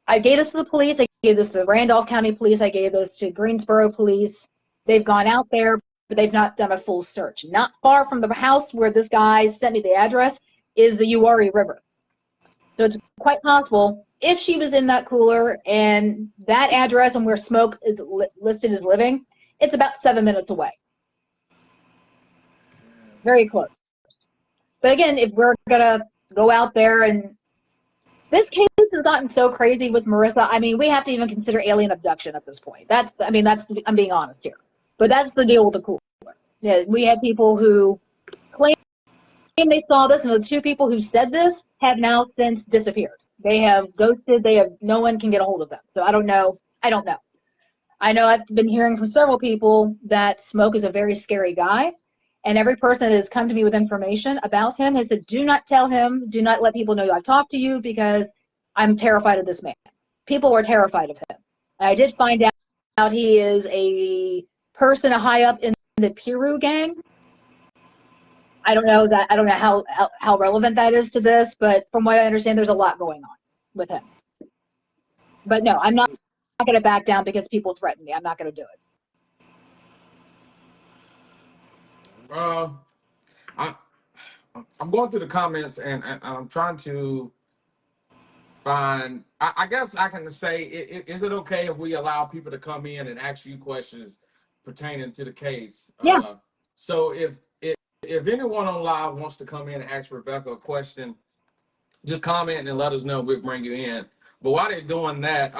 I gave this to the police. I gave this to the Randolph County Police. I gave this to Greensboro Police. They've gone out there, but they've not done a full search. Not far from the house where this guy sent me the address is the Uwharrie River. So it's quite possible if she was in that cooler and that address and where Smoke is listed as living, it's about 7 minutes away. Very close. But again, if we're going to go out there and this case has gotten so crazy with Marissa, I mean, we have to even consider alien abduction at this point. I'm being honest here. But that's the deal with the cooler. Yeah, we have people who claim they saw this, and the 2 people who said this have now since disappeared. They have ghosted. No one can get a hold of them. So I don't know. I know I've been hearing from several people that Smoke is a very scary guy, and every person that has come to me with information about him has said, do not tell him, do not let people know I've talked to you because I'm terrified of this man. People were terrified of him. I did find out he is a person high up in the Piru gang. I don't know how relevant that is to this, but from what I understand, there's a lot going on with him. But no, I'm not going to back down because people threaten me. I'm not going to do it. I'm going through the comments and I'm trying to find. I guess I can say, is it okay if we allow people to come in and ask you questions pertaining to the case? Yeah. So if anyone on live wants to come in and ask Rebecca a question, just comment and let us know. We'll bring you in. But while they're doing that,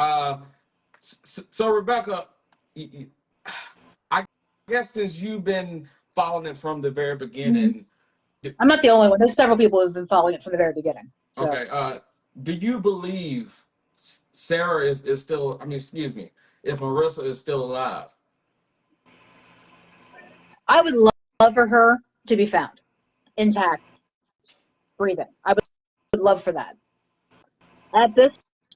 so Rebecca, I guess since you've been following it from the very beginning. I'm not the only one. There's several people who've been following it from the very beginning. So. Okay. Do you believe Sarah is still, if Marissa is still alive? I would love for her to be found intact, breathing. I would love for that. At this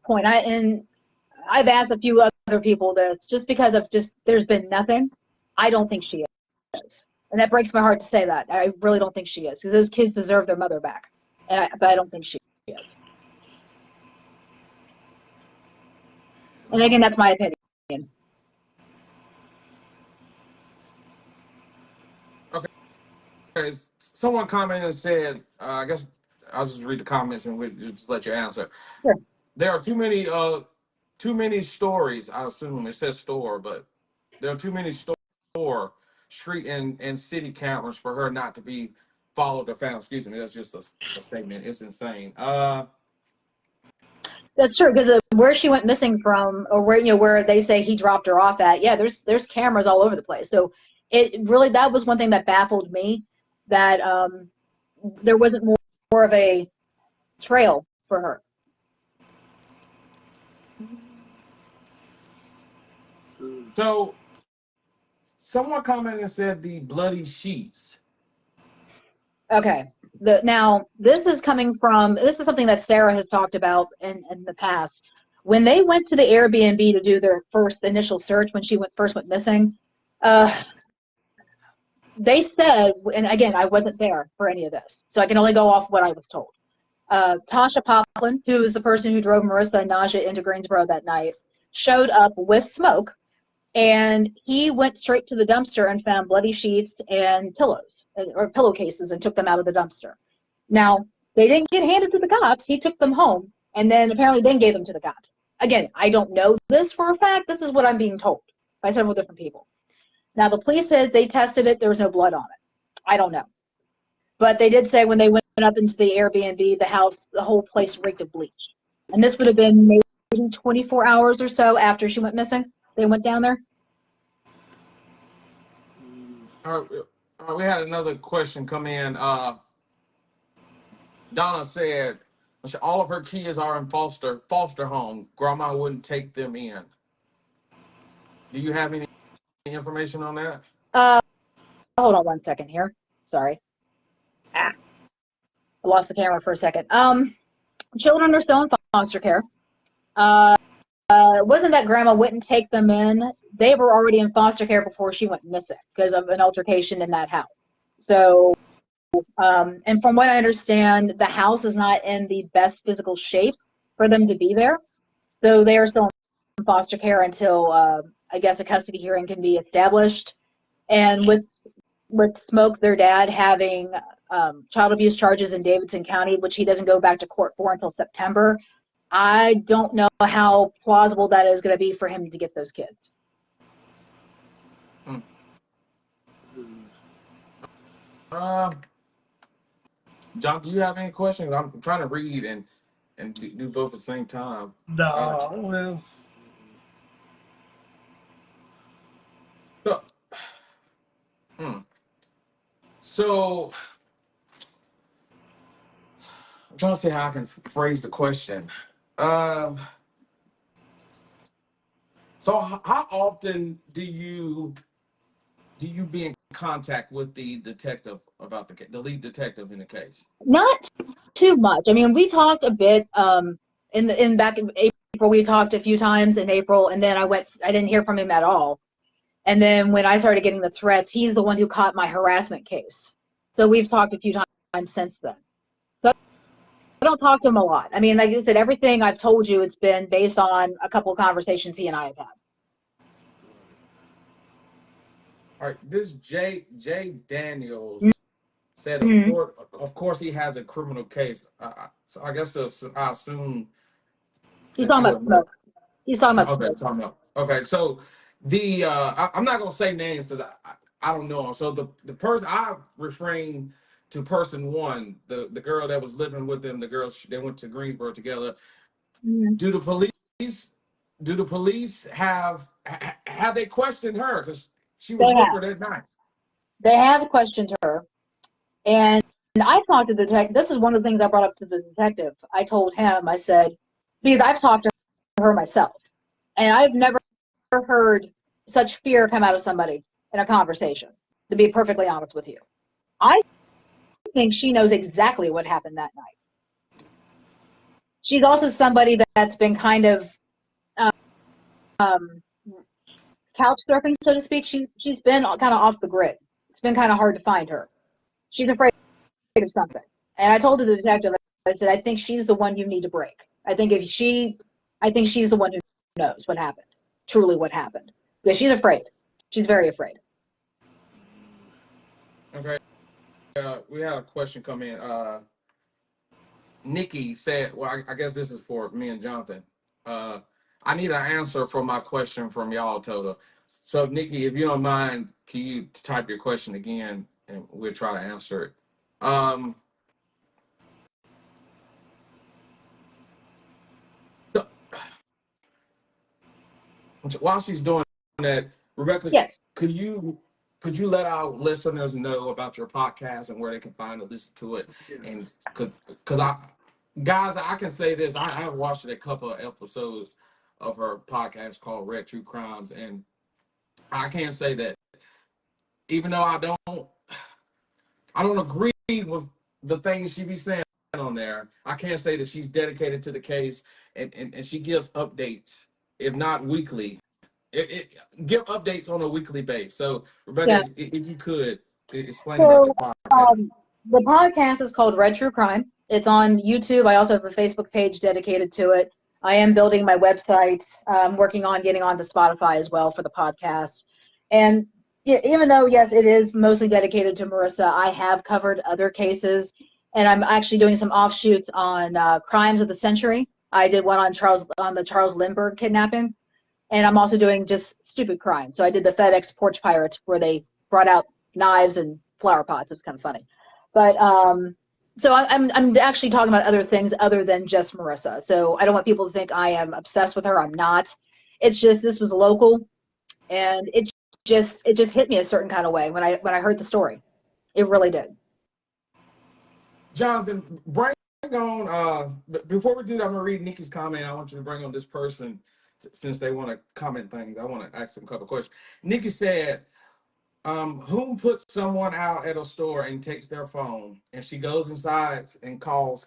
point, I've asked a few other people this, just because of there's been nothing. I don't think she is. And that breaks my heart to say that. I really don't think she is, because those kids deserve their mother back. But I don't think she is. And again, that's my opinion. Okay. Someone commented and said, I guess I'll just read the comments and we'll just let you answer. Sure. There are too many stories. I assume it says store, but there are too many store, street, and city cameras for her not to be followed or found. Excuse me, that's just a statement. It's insane. That's true, because where she went missing from, or where they say he dropped her off at, yeah, there's cameras all over the place. So it really, that was one thing that baffled me, that there wasn't more of a trail for her. So someone commented and said the bloody sheets. Okay. Now, this is something that Sarah has talked about in the past. When they went to the Airbnb to do their first initial search, when she first went missing, they said, and again, I wasn't there for any of this, so I can only go off what I was told. Tasha Poplin, who is the person who drove Marissa and Naja into Greensboro that night, showed up with smoke, and he went straight to the dumpster and found bloody sheets and pillows, or pillowcases, and took them out of the dumpster. Now, they didn't get handed to the cops. He took them home, and then apparently then gave them to the cops. Again, I don't know this for a fact. This is what I'm being told by several different people. Now, the police said they tested it. There was no blood on it. I don't know. But they did say when they went up into the Airbnb, the whole place reeked of bleach. And this would have been maybe 24 hours or so after she went missing. They went down there. We had another question come in. Donna said all of her kids are in foster home. Grandma wouldn't take them in. Do you have any information on that? Hold on one second here. Sorry. I lost the camera for a second. Children are still in foster care. It wasn't that Grandma wouldn't take them in. They were already in foster care before she went missing because of an altercation in that house. So, and from what I understand, the house is not in the best physical shape for them to be there. So they are still in foster care until, I guess, a custody hearing can be established. And with Smoke, their dad, having child abuse charges in Davidson County, which he doesn't go back to court for until September, I don't know how plausible that is going to be for him to get those kids. John, do you have any questions? I'm trying to read and do both at the same time. No, well. So I'm trying to see how I can phrase the question. So how often do you be in contact with the detective about the lead detective in the case? Not too much. I mean, we talked a bit in back in April. We talked a few times in April, and then I didn't hear from him at all. And then when I started getting the threats, he's the one who caught my harassment case. So we've talked a few times since then. So I don't talk to him a lot. I mean, like I said, everything I've told you, it's been based on a couple of conversations he and I have had. All right, this Jay Daniels said, of course, he has a criminal case. So I guess I assume he's talking about Smoke. He's talking about Smoke. Okay, so I'm not gonna say names because I don't know him. So the person I refrain to person one, the girl that was living with them, the girl they went to Greensboro together. Mm-hmm. Do the police have they questioned her because she was with her that night? They have questioned her, and I talked to the detective. This is one of the things I brought up to the detective. I told him, I said, because I've talked to her myself, and I've never heard such fear come out of somebody in a conversation, to be perfectly honest with you. I think she knows exactly what happened that night. She's also somebody that's been kind of couch surfing, so to speak. She's been kind of off the grid. It's been kind of hard to find her. She's afraid of something. And I told the detective, I said, I think she's the one you need to break. I think she's the one who knows what happened, truly what happened. Because she's afraid. She's very afraid. Okay. We had a question come in. Nikki said, well, I guess this is for me and Jonathan. I need an answer for my question from y'all, Toto. So, Nikki, if you don't mind, can you type your question again and we'll try to answer it. while she's doing that, Rebecca, Yes. could you let our listeners know about your podcast and where they can find to listen to it? And because I can say this, I watched a couple of episodes of her podcast called Red True Crimes, and I can say that even though I don't agree with the things she be saying on there, I can say that she's dedicated to the case, and she gives updates, if not weekly. Give updates on a weekly basis. So, Rebecca, if you could explain about your podcast. The podcast is called Red True Crime. It's on YouTube. I also have a Facebook page dedicated to it. I am building my website. I'm working on getting onto Spotify as well for the podcast. And even though, yes, it is mostly dedicated to Marissa, I have covered other cases, and I'm actually doing some offshoots on crimes of the century. I did one on the Charles Lindbergh kidnapping, and I'm also doing just stupid crimes. So I did the FedEx porch pirates, where they brought out knives and flower pots. It's kind of funny. But so I'm actually talking about other things other than just Marissa. So I don't want people to think I am obsessed with her. I'm not. It's just this was local, and it just hit me a certain kind of way when I heard the story. It really did. Jonathan, bring on before we do that, I'm gonna read Nikki's comment. I want you to bring on this person since they want to comment things. I want to ask them a couple of questions. Nikki said, whom puts someone out at a store and takes their phone, and she goes inside and calls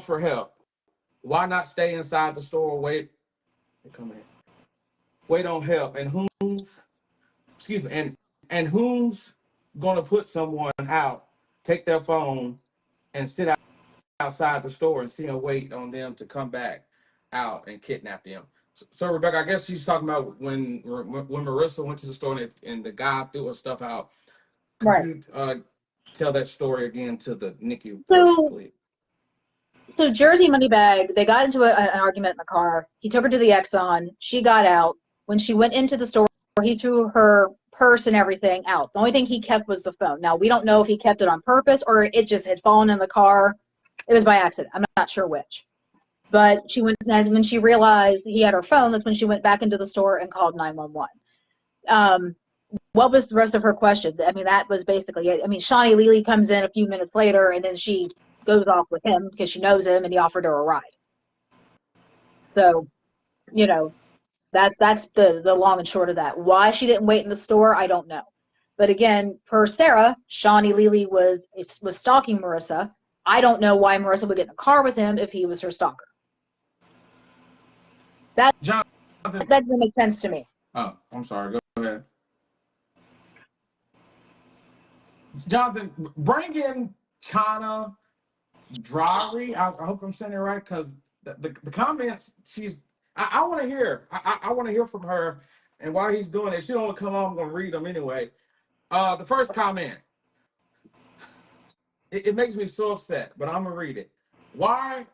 for help? Why not stay inside the store, wait on help? And who's gonna put someone out, take their phone, and sit outside the store and see and wait on them to come back out and kidnap them? So Rebecca, I guess she's talking about when Marissa went to the store and the guy threw her stuff out. Could you tell that story again to the Nikki person, please? So Jersey Moneybag, they got into an argument in the car. He took her to the Exxon. She got out. When she went into the store, he threw her purse and everything out. The only thing he kept was the phone. Now, we don't know if he kept it on purpose or it just had fallen in the car. It was by accident. I'm not sure which. But when she realized he had her phone, that's when she went back into the store and called 911. What was the rest of her question? I mean, that was basically it. I mean, Shawnee Lily comes in a few minutes later, and then she goes off with him because she knows him, and he offered her a ride. So, that's the long and short of that. Why she didn't wait in the store, I don't know. But again, per Sarah, Shawnee Lily was stalking Marissa. I don't know why Marissa would get in a car with him if he was her stalker. That doesn't make sense to me. Oh, I'm sorry. Go ahead. Jonathan, bring in Chana Drari. I hope I'm saying it right, because the comments I want to hear. I want to hear from her. And while he's doing it, if she don't want to come on, I'm going to read them anyway. The first comment. It makes me so upset, but I'm going to read it. Why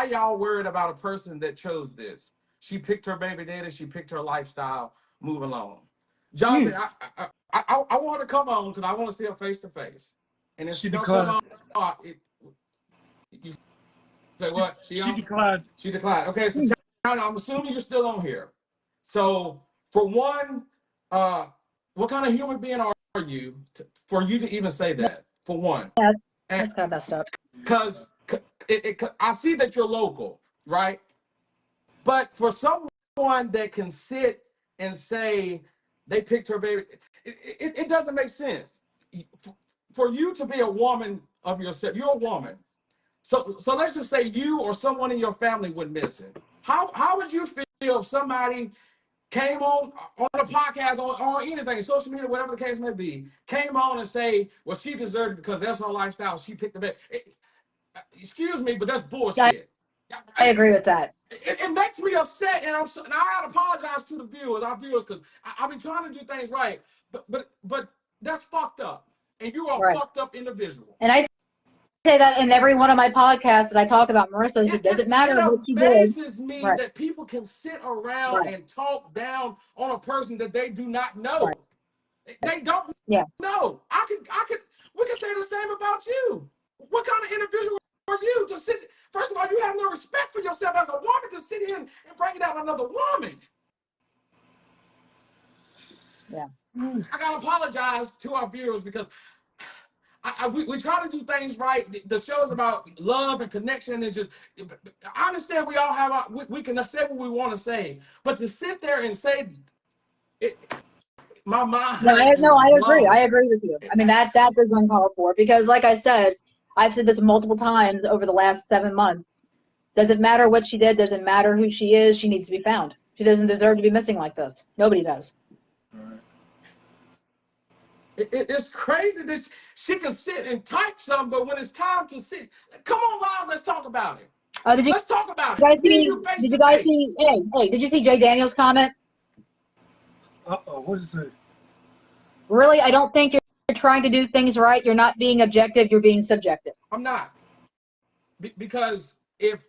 y'all worried about a person that chose this? She picked her baby daddy. She picked her lifestyle. Move along. Jonathan, I want her to come on because I want to see her face to face. And if she don't come on, you say what? She declined. She declined. Okay, so I'm assuming you're still on here. So for one, what kind of human being are you for you to even say that? For one, that's kind of messed up. Because I see that you're local, right? But for someone that can sit and say they picked her baby, it doesn't make sense. For you to be a woman of yourself, you're a woman. So let's just say you or someone in your family went missing. How would you feel if somebody came on a podcast or anything, social media, whatever the case may be, came on and say, well, she deserved it because that's her lifestyle. She picked the baby. Excuse me, but that's bullshit. I agree with that. It makes me upset, and I gotta apologize to our viewers, because I've been trying to do things right, but that's fucked up, and you are a fucked up individual. And I say that in every one of my podcasts that I talk about Marissa. It doesn't matter what she did. It amazes me that people can sit around and talk down on a person that they do not know. They don't know. We can say the same about you. What kind of individual are you to sit? First of all, you have no respect for yourself as a woman to sit here and bring down another woman. Yeah. I gotta apologize to our viewers because we try to do things right. The show is about love and connection, and just I understand we all have we can say what we want to say, but to sit there and say it, my mind. No, I agree. I agree with you. I mean, that is uncalled for because, like I said, I've said this multiple times over the last 7 months. Doesn't matter what she did. Doesn't matter who she is. She needs to be found. She doesn't deserve to be missing like this. Nobody does. It's crazy that she can sit and type something, but when it's time to sit, come on live, let's talk about it. Let's talk about it. Did you guys see? Hey, did you see Jay Daniels' comment? What did it say? Really, I don't think you're trying to do things right. You're not being objective. You're being subjective. I'm not, because if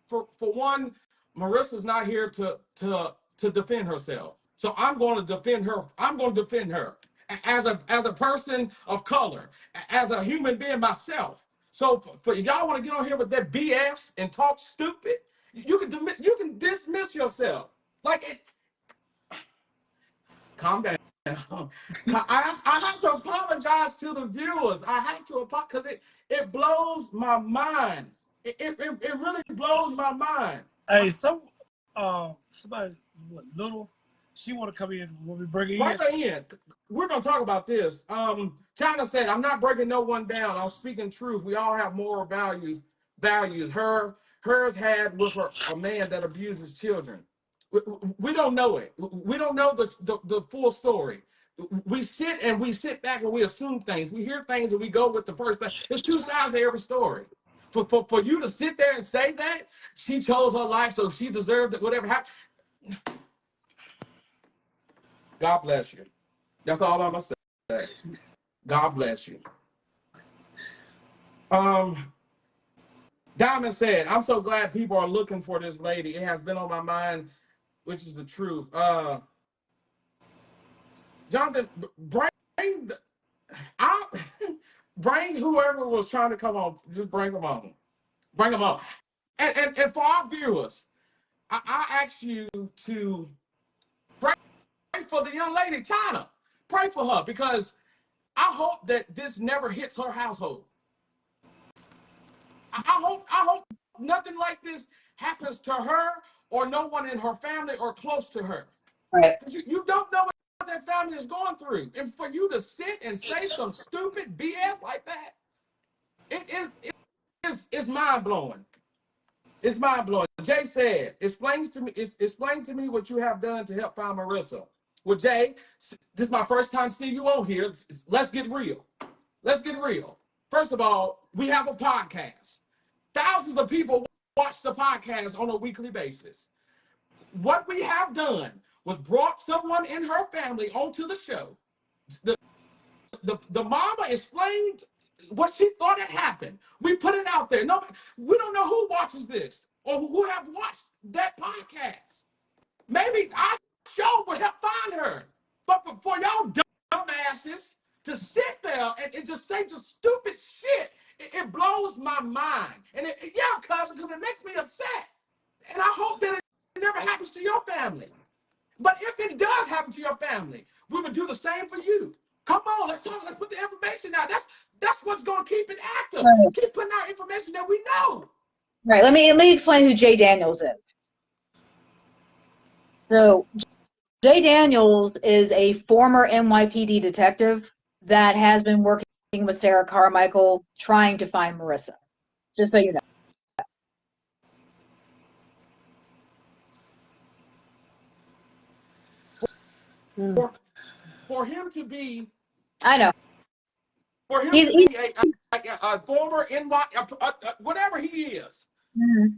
for one, Marissa's not here to defend herself, so I'm going to defend her. I'm going to defend her as a person of color, as a human being myself. So for y'all want to get on here with that BS and talk stupid, you can dismiss yourself. Like it. Calm down. I have to apologize to the viewers. I have to apologize because it blows my mind. It really blows my mind. Hey, somebody little, she want to come in when we bring her in. We're gonna talk about this. China said, "I'm not breaking no one down. I'm speaking truth. We all have moral values. Hers had with a man that abuses children. We don't know it. We don't know the full story. We sit back and we assume things. We hear things and we go with the first thing. There's two sides to every story. For you to sit there and say that she chose her life, so she deserved it, whatever happened. God bless you. That's all I'm gonna say. God bless you. Diamond said, "I'm so glad people are looking for this lady. It has been on my mind, which is the truth." Jonathan, bring whoever was trying to come on. Just bring them on. Bring them on. And for our viewers, I ask you to pray for the young lady, China. Pray for her because I hope that this never hits her household. I hope nothing like this happens to her or no one in her family or close to her. Right. You don't know what that family is going through. And for you to sit and say some stupid BS like that, it's mind-blowing. It's mind-blowing. Jay said, explain to me what you have done to help find Marissa. Well, Jay, this is my first time seeing you on here. Let's get real. Let's get real. First of all, we have a podcast. Thousands of people watch the podcast on a weekly basis. What we have done was brought someone in her family onto the show. The mama explained what she thought had happened. We put it out there. No, we don't know who watches this or who have watched that podcast. Maybe our show would help find her. But for y'all dumbasses to sit there and just say just stupid shit, it blows my mind. And cousin, because it makes me upset. And I hope that it never happens to your family. But if it does happen to your family, we would do the same for you. Come on, let's talk. Let's put the information out. That's what's going to keep it active. Right. Keep putting out information that we know. Right. Let me explain who Jay Daniels is. So, Jay Daniels is a former NYPD detective that has been working with Sarah Carmichael trying to find Marissa. Just so you know. For him to be, I know. For him to be a former NY, whatever he is,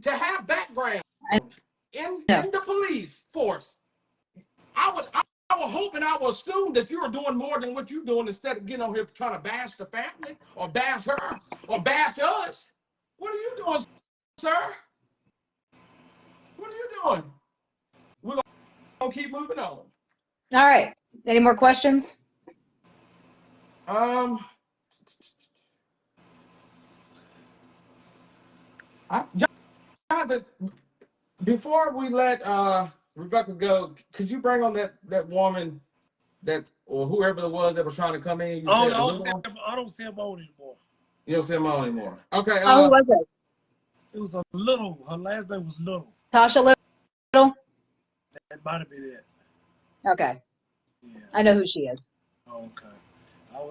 to have background in the police force, I would hope and I would assume that you are doing more than what you're doing instead of getting on here trying to bash the family or bash her or bash us. What are you doing, sir? What are you doing? We're gonna keep moving on. All right. Any more questions? Jonathan, before we let Rebecca go, could you bring on that woman that or whoever it was that was trying to come in? You Oh, said a little one? I don't see him on anymore. You don't see him on anymore. Okay. Oh, who was it? It was a Little. Her last name was Little. Tasha Little? That might have been it. Okay. Yeah. I know who she is. Okay.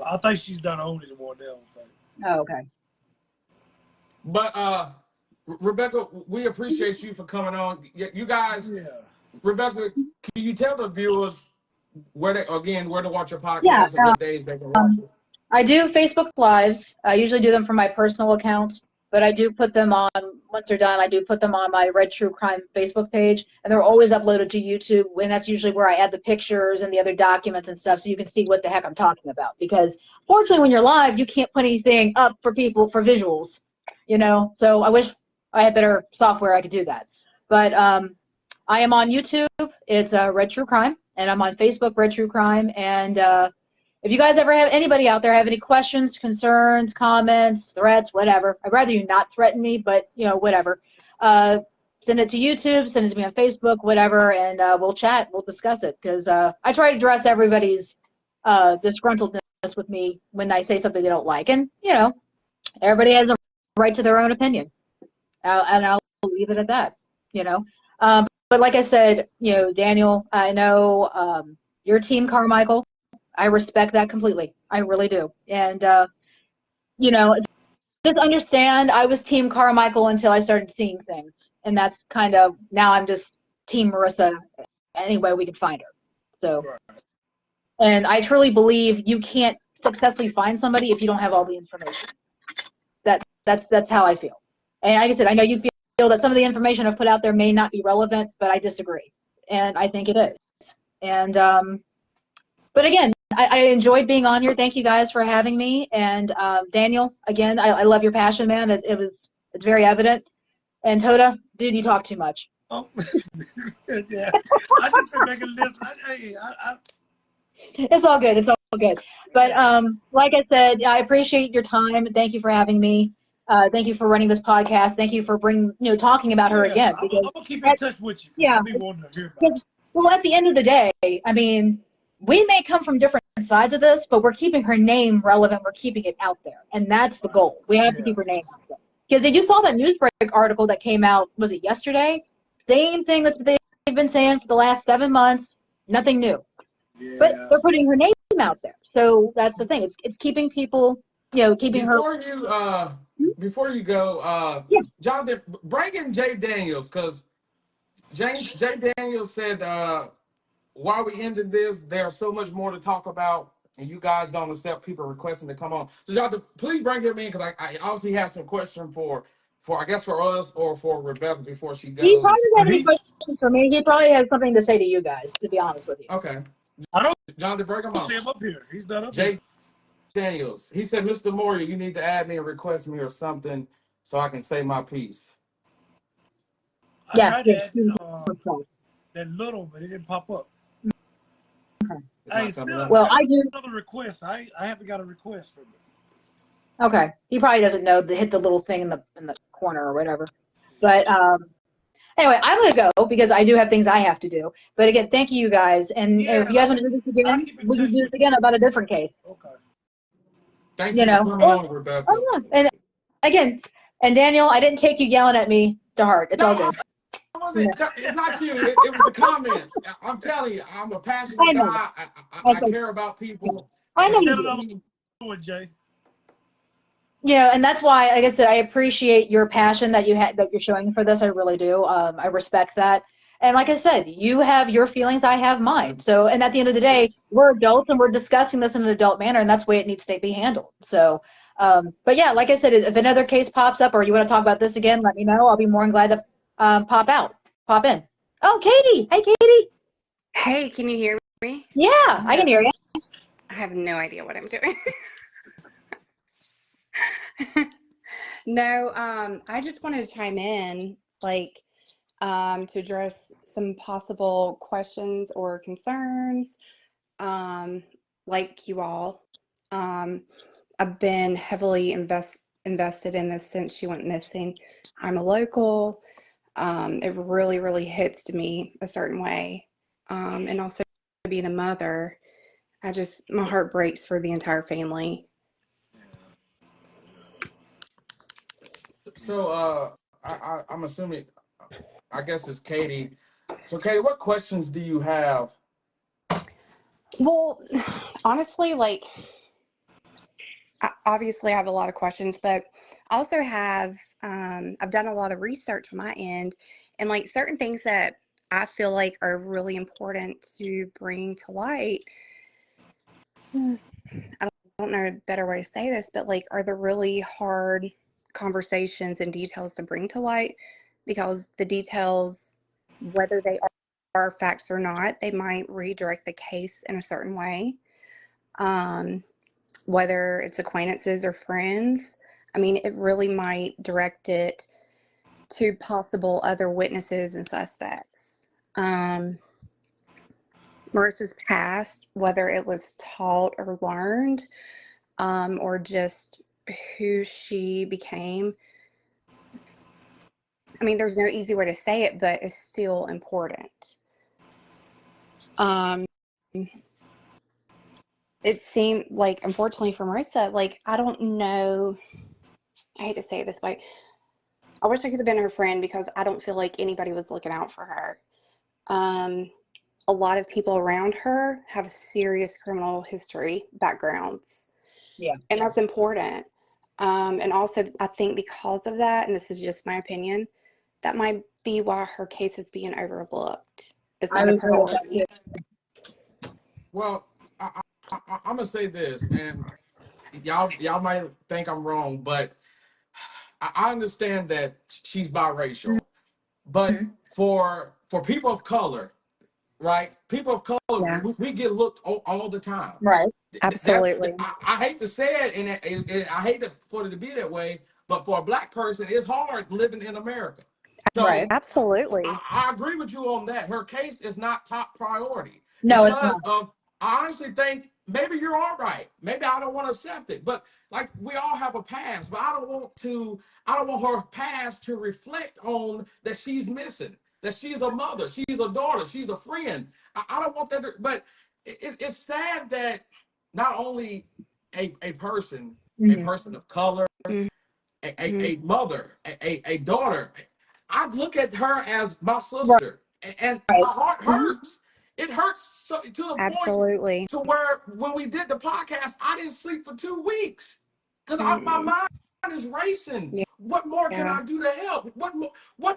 I think she's not on anymore now. But... Oh, okay. But Rebecca, we appreciate you for coming on. You guys, Yeah. Rebecca, can you tell the viewers where to watch your podcast Yeah, and what days they can watch it? I do Facebook Lives. I usually do them from my personal account, but I do put them on, once they're done, I do put them on my Red True Crime Facebook page, and they're always uploaded to YouTube, and that's usually where I add the pictures and the other documents and stuff so you can see what the heck I'm talking about. Because fortunately, when you're live, you can't put anything up for people for visuals, you know? So I wish I had better software I could do that. But I am on YouTube. It's Red True Crime, and I'm on Facebook, Red True Crime, and if you guys ever have anybody out there have any questions, concerns, comments, threats, whatever, I'd rather you not threaten me, but you know, whatever. Send it to YouTube, send it to me on Facebook, whatever, and we'll chat, we'll discuss it. Because I try to address everybody's disgruntledness with me when I say something they don't like, and you know, everybody has a right to their own opinion, and I'll leave it at that. You know, but like I said, you know, Daniel, I know your team, Carmichael. I respect that completely. I really do. And, you know, just understand I was Team Carmichael until I started seeing things. And that's kind of, now I'm just Team Marissa any way we can find her. So, and I truly believe you can't successfully find somebody if you don't have all the information. That's how I feel. And like I said, I know you feel that some of the information I've put out there may not be relevant, but I disagree. And I think it is. And, but again, I enjoyed being on here. Thank you guys for having me. And Daniel, again, I love your passion, man. It's very evident. And Toda, dude, you talk too much. Oh, yeah. I just said make a list. It's all good. It's all good. But like I said, I appreciate your time. Thank you for having me. Thank you for running this podcast. Thank you for talking about her again. I'm gonna keep in touch with you. Yeah. I'll be wanting to hear about it. Well, at the end of the day, I mean, we may come from different sides of this, but we're keeping her name relevant. We're keeping it out there, and that's the goal. We have to keep her name out there. Because if you saw that Newsbreak article that came out, was it yesterday? Same thing that they've been saying for the last 7 months. Nothing new. Yeah. But they're putting her name out there. So that's the thing. It's keeping people, keeping Before her. before you go, Yeah. Jonathan, bring in Jay Daniels, because Jay Daniels said while we ended this, there's so much more to talk about, and you guys don't accept people requesting to come on. So, Jonathan, please bring him in, because I obviously have some question for I guess for us or for Rebecca before she goes. He probably has any questions for me. He probably has something to say to you guys, to be honest with you. Okay. I don't Jonathan, bring him on. see him up here. He's not up Jay here. Daniels. He said, Mr. Moria, you need to add me and request me or something so I can say my piece. I tried to add that Little, but it didn't pop up. Hey, well, I do another request. I haven't got a request from him. Okay, he probably doesn't know to hit the little thing in the corner or whatever. But anyway, I'm gonna go because I do have things I have to do. But again, thank you guys. And if you guys want to do this again, we can do this again about a different case. Okay. Thank you for coming on, Rebecca. Oh, yeah. And again, and Daniel, I didn't take you yelling at me to heart. It's all good. It's not you. It was the comments. I'm telling you, I'm a passionate guy. I care about people. I know you do. Jay. Yeah, and that's why, like I said, I appreciate your passion that you're showing for this. I really do. I respect that. And like I said, you have your feelings, I have mine. So, and at the end of the day, we're adults and we're discussing this in an adult manner, and that's the way it needs to be handled. So, but yeah, like I said, if another case pops up or you want to talk about this again, let me know. I'll be more than glad to pop in. Oh, Katie. Hey, Katie. Hey, can you hear me? Yeah, I can hear you. I have no idea what I'm doing. No, I just wanted to chime in, to address some possible questions or concerns, like you all. I've been heavily invested in this since she went missing. I'm a local. It really, really hits to me a certain way. And also being a mother, my heart breaks for the entire family. So I'm assuming, I guess it's Katie. So Katie, what questions do you have? Well, honestly, like, obviously I have a lot of questions, but I also have, I've done a lot of research on my end, and like certain things that I feel like are really important to bring to light. I don't know a better way to say this, but like, are the really hard conversations and details to bring to light, because the details, whether they are facts or not, they might redirect the case in a certain way. Whether it's acquaintances or friends, I mean, it really might direct it to possible other witnesses and suspects. Marissa's past, whether it was taught or learned, or just who she became. I mean, there's no easy way to say it, but it's still important. It seemed like, unfortunately for Marissa, like, I don't know, I hate to say it this way, I wish I could have been her friend, because I don't feel like anybody was looking out for her. A lot of people around her have serious criminal history backgrounds. Yeah. And that's important. And also, I think because of that, and this is just my opinion, that might be why her case is being overlooked. It's not a priority. Well, I'm gonna say this, and y'all might think I'm wrong, but I understand that she's biracial, but for people of color, right? People of color, Yeah. we get looked all the time. Right. Absolutely. I hate to say it, and I hate for it to be that way, but for a black person, it's hard living in America. So Right. Absolutely. I agree with you on that. Her case is not top priority No, it's because not. of, I honestly think maybe you're all right. Maybe I don't want to accept it, but like we all have a past, but I don't want her past to reflect on that she's missing, that she's a mother, she's a daughter, she's a friend. I don't want that to, but it's sad that not only a person, a person of color, a mother, a daughter, I look at her as my sister, and my heart hurts. It hurts to the point Absolutely. to where when we did the podcast, I didn't sleep for 2 weeks because my mind is racing. Yeah. What more can I do to help? What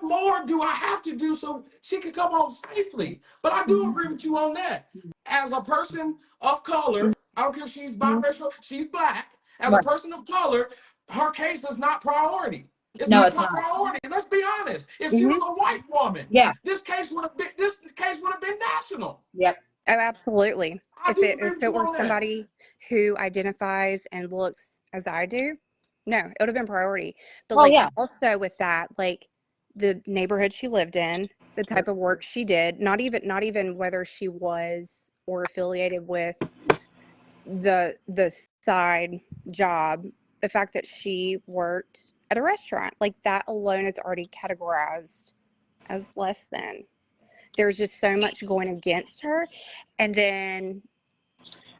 more do I have to do so she can come home safely? But I do agree with you on that. As a person of color, I don't care if she's biracial, she's black. As a person of color, her case is not priority. It's No, not it's top not. priority. And let's be honest. If she was a white woman, Yeah. this case would have been national. Yep. Oh, absolutely. I do agree If with it you were on that. somebody who identifies and looks as I do, no, it would have been priority. But Oh, like, yeah. also with that, like the neighborhood she lived in, the type of work she did, not even whether she was or affiliated with the side job, the fact that she worked at a restaurant, like that alone is already categorized as less than. There's just so much going against her. And then,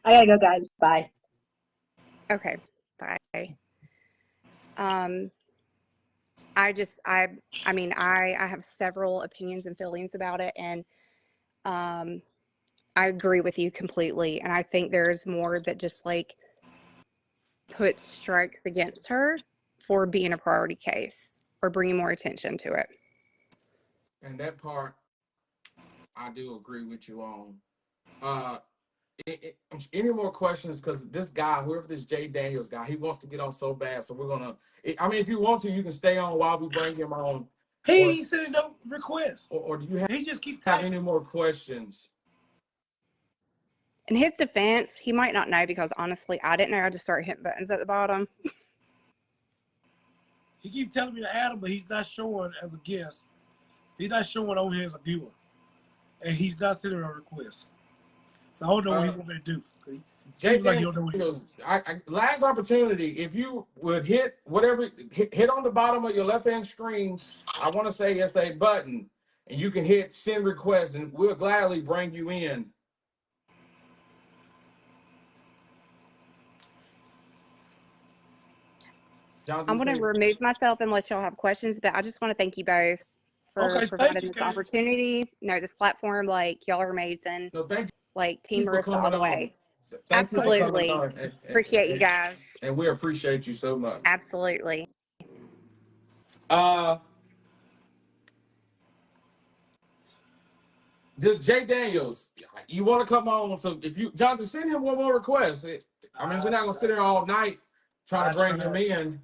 I gotta go, guys. Bye. okay, bye. I mean, I have several opinions and feelings about it, and I agree with you completely. And I think there's more that just like puts strikes against her for being a priority case or bringing more attention to it. And that part, I do agree with you on. Any more questions? Because this guy, whoever this Jay Daniels guy, he wants to get on so bad. So we're gonna. I mean, if you want to, you can stay on while we bring him on. He said no request. Or do you He just keep have talking. any more questions? In his defense, he might not know, because honestly, I didn't know how to start hitting buttons at the bottom. He keep telling me to add him, but he's not showing as a guest. He's not showing on here as a viewer, and he's not sending a request. So I don't know what he's going to do. Seems like you don't know what you're Daniels, last opportunity. If you would hit whatever, hit on the bottom of your left-hand screen, I want to say it's a button, and you can hit send request, and we'll gladly bring you in. I'm going to remove myself unless y'all have questions, but I just want to thank you both for Okay, providing thank you, this Kate. opportunity. No, this platform, like, y'all are amazing. So thank Like, you Team for Marissa all coming the on. way. Thank you for coming Absolutely. on. Appreciate you guys. And we appreciate you so much. Absolutely. This Jay Daniels, you want to come on? So if you, Jonathan, send him one more request. I mean, we're not gonna sit there all night trying to bring him in.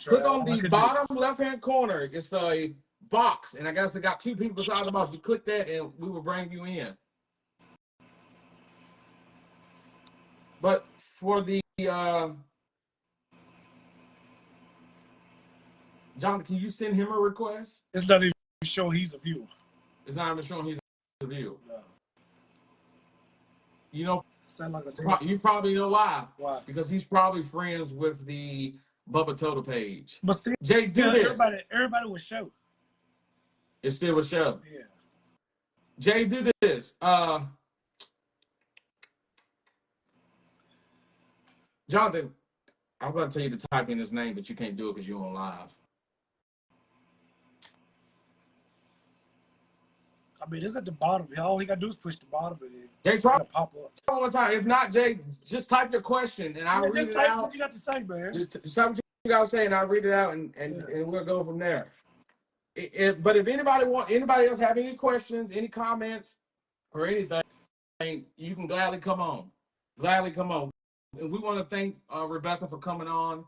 Click on the bottom left-hand corner. It's a box, and I guess it got two people beside the box. You click that, and we will bring you in. But for the Jonathan, can you send him a request? It's not even showing he's a viewer. It's not even showing he's a viewer. No. You know, Sound like a you probably know why. Why? Because he's probably friends with the Bubba Toto page. But still, Jay, do this. Everybody will show. It still will show. Yeah. Jay, do this. Jonathan, I'm going to tell you to type in his name, but you can't do it because you're on live. I mean, it's at the bottom. All he got to do is push the bottom of it. Jay, try to pop up. one more time. If not, Jay, just type your question and I'll read it out. What you got to say, man. Just type what you got to say and I'll read it out and we'll go from there. But if anybody else have any questions, any comments, or anything, you can gladly come on. Gladly come on. And we want to thank Rebecca for coming on.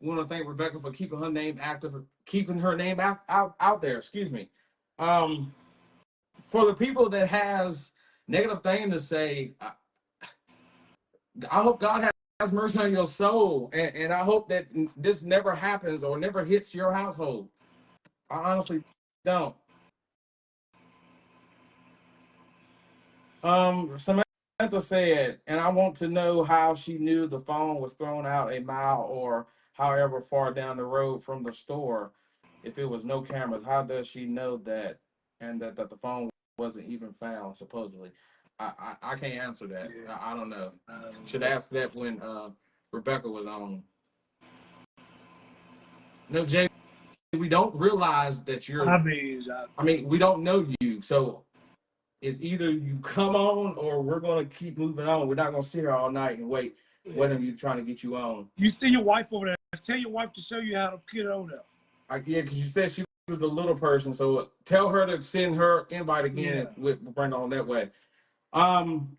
We want to thank Rebecca for keeping her name active, keeping her name out there. Excuse me. For the people that has negative thing to say, I hope God has mercy on your soul, and I hope that this never happens or never hits your household. I honestly don't. Samantha said, and I want to know how she knew the phone was thrown out a mile or however far down the road from the store. If it was no cameras, how does she know that and that the phone wasn't even found, supposedly? I can't answer that. Yeah. I don't know. Should ask that when Rebecca was on. No, Jay, we don't realize that you're. I mean, we don't know you, so it's either you come on or we're gonna keep moving on. We're not gonna sit here all night and wait on you trying to get you on. You see your wife over there. Tell your wife to show you how to get on there. Yeah, because you said she was the little person, so tell her to send her invite again. Yeah. We'll bring it on that way. I'm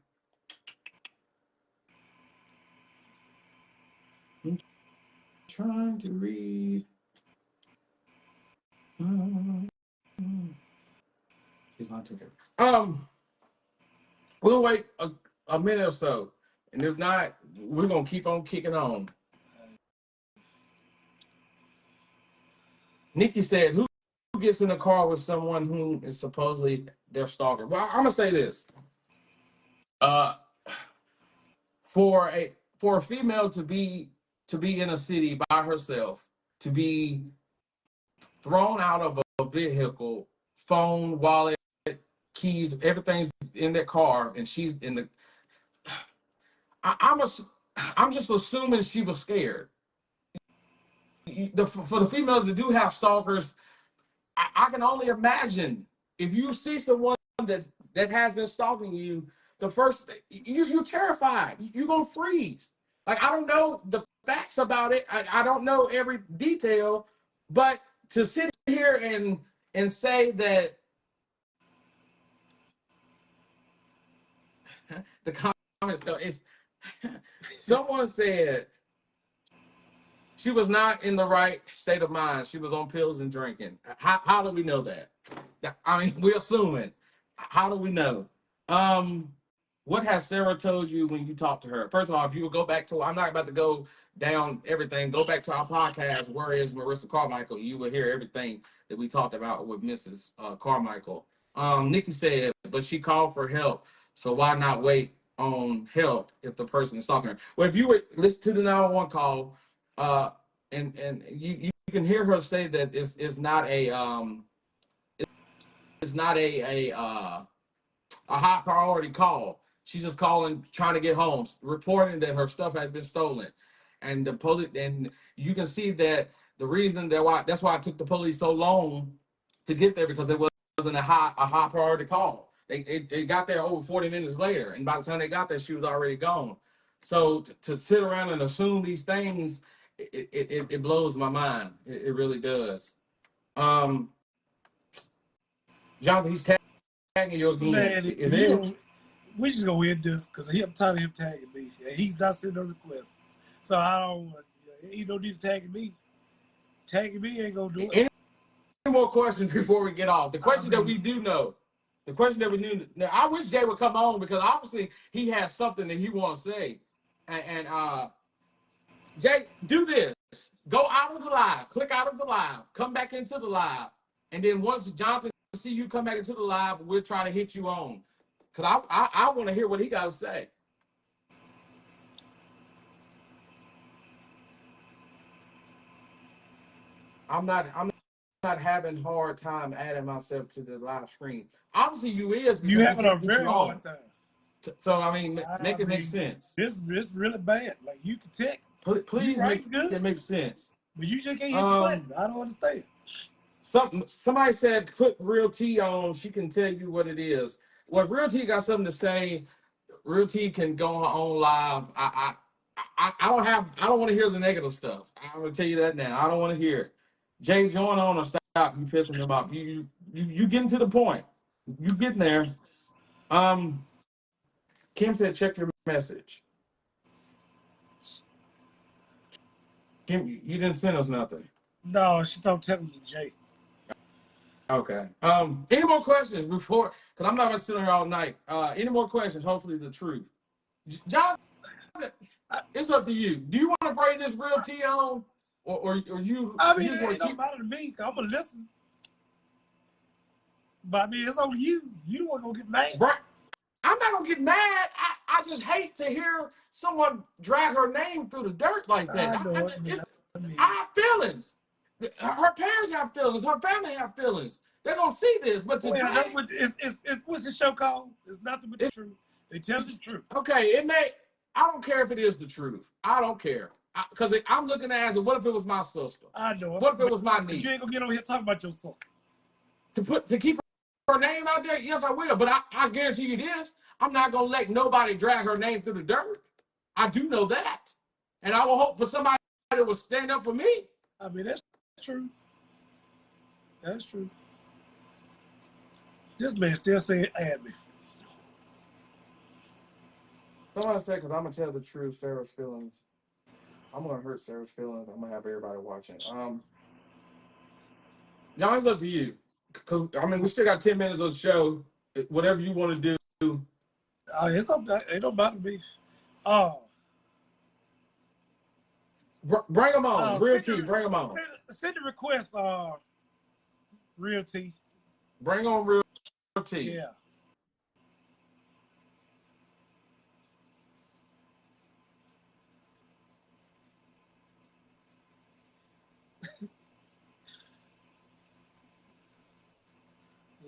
trying to read. She's not too good. We'll wait a minute or so, and if not, we're gonna keep on kicking on. Nikki said, "Who gets in the car with someone who is supposedly their stalker?" Well, I'm gonna say this. For a female to be in a city by herself, to be thrown out of a vehicle, phone, wallet, keys, everything's in that car, and she's in the. I'm just assuming she was scared. For the females that do have stalkers, I can only imagine if you see someone that has been stalking you. The first, you're terrified. You're gonna freeze. Like, I don't know the facts about it. I don't know every detail, but to sit here and say that the comments though is someone said she was not in the right state of mind. She was on pills and drinking. How do we know that? I mean, we're assuming. How do we know? What has Sarah told you when you talked to her? First of all, if you would go back to, I'm not about to go down everything. Go back to our podcast, Where is Marissa Carmichael? You will hear everything that we talked about with Mrs. Carmichael. Nikki said, but she called for help, so why not wait on help if the person is stalking her. Well, if you were listen to the 911 call, and you can hear her say that it's not a high priority call. She's just calling, trying to get home, reporting that her stuff has been stolen, and the police. And you can see that the reason that's why it took the police so long to get there, because it wasn't a high priority call. They got there over 40 minutes later, and by the time they got there, she was already gone. So to sit around and assume these things, it blows my mind. It really does. Jonathan, he's tagging you again. Man, we just gonna end this because I'm tired of him tagging me, and he's not sending no requests. So I don't. He don't need to tag me. Tagging me ain't gonna do it. Any more questions before we get off? The question that we do know. The question that we knew. Now, I wish Jay would come on, because obviously he has something that he wants to say. And Jay, do this. Go out of the live. Click out of the live. Come back into the live. And then once Jonathan see you come back into the live, we'll try to hit you on. Because I want to hear what he got to say. I'm not having a hard time adding myself to the live screen. Obviously, you is. You having a very hard time. So I mean, make it make sense. This really bad. Like, you can text. Please make it make sense. But you just can't hit the button. I don't understand. Somebody said put Real T on. She can tell you what it is. Well, if Real T got something to say, Real T can go on her own live. I don't want to hear the negative stuff. I'm gonna tell you that now. I don't want to hear it. Jay, join on or stop. You pissing him off. You getting to the point. You getting there. Kim said check your message. Kim, you didn't send us nothing. No, she don't tell me to Jay. Okay. Any more questions before? Because I'm not gonna sit here all night. Any more questions? Hopefully the truth. John, it's up to you. Do you want to bring this Real T on, or you? I mean, it don't matter to me. I'm gonna listen. But I mean, it's on you. You don't want to get mad. Right. I'm not gonna get mad. I just hate to hear someone drag her name through the dirt like that. I have feelings. Her parents have feelings. Her family have feelings. They're gonna see this, but what's the show called? It's nothing but the truth. They tell the truth. Okay, I don't care if it is the truth. I don't care, because I'm looking at it as what if it was my sister? I know. What if it was my niece? But you ain't gonna get on here talking about your sister. To keep her name out there, yes, I will. But I guarantee you this: I'm not gonna let nobody drag her name through the dirt. I do know that, and I will hope for somebody that will stand up for me. I mean, that's true. That's true. This man still saying add me. Somebody said, because I'm gonna tell the truth, Sarah's feelings. I'm gonna hurt Sarah's feelings. I'm gonna have everybody watching. John, it's up to you. Because I mean, we still got 10 minutes of the show. Whatever you want to do. It's up. It don't matter to me. Bring them on, Real T. Bring them on. Send the request, Real T. Bring on Real T. Yeah.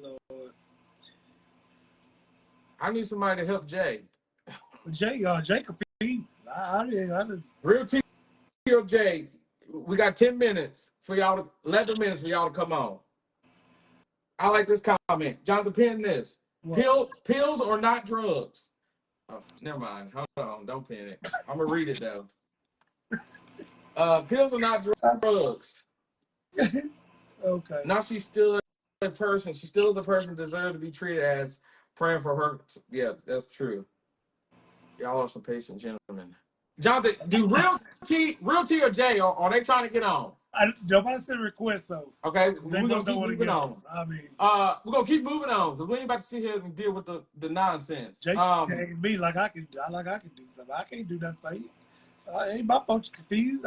Lord. I need somebody to help Jay. Jay confused. I didn't. Real T or Jay, we got 10 minutes for y'all to 11 minutes for y'all to come on. I like this comment. Jonathan, pin this. Pills or not drugs? Oh, never mind. Hold on. Don't pin it. I'm gonna read it though. Pills or not drugs? Okay. Now she's still a person. She still is a person deserves to be treated as praying for her. Yeah, that's true. Y'all are some patient gentlemen. Jonathan, do Real T or Jay, are they trying to get on? Nobody sent a request, so okay, we're gonna keep moving on. I mean, we're gonna keep moving on because we ain't about to sit here and deal with the nonsense. Jay tagging me like I can do something. I can't do nothing for you. Ain't my folks confused.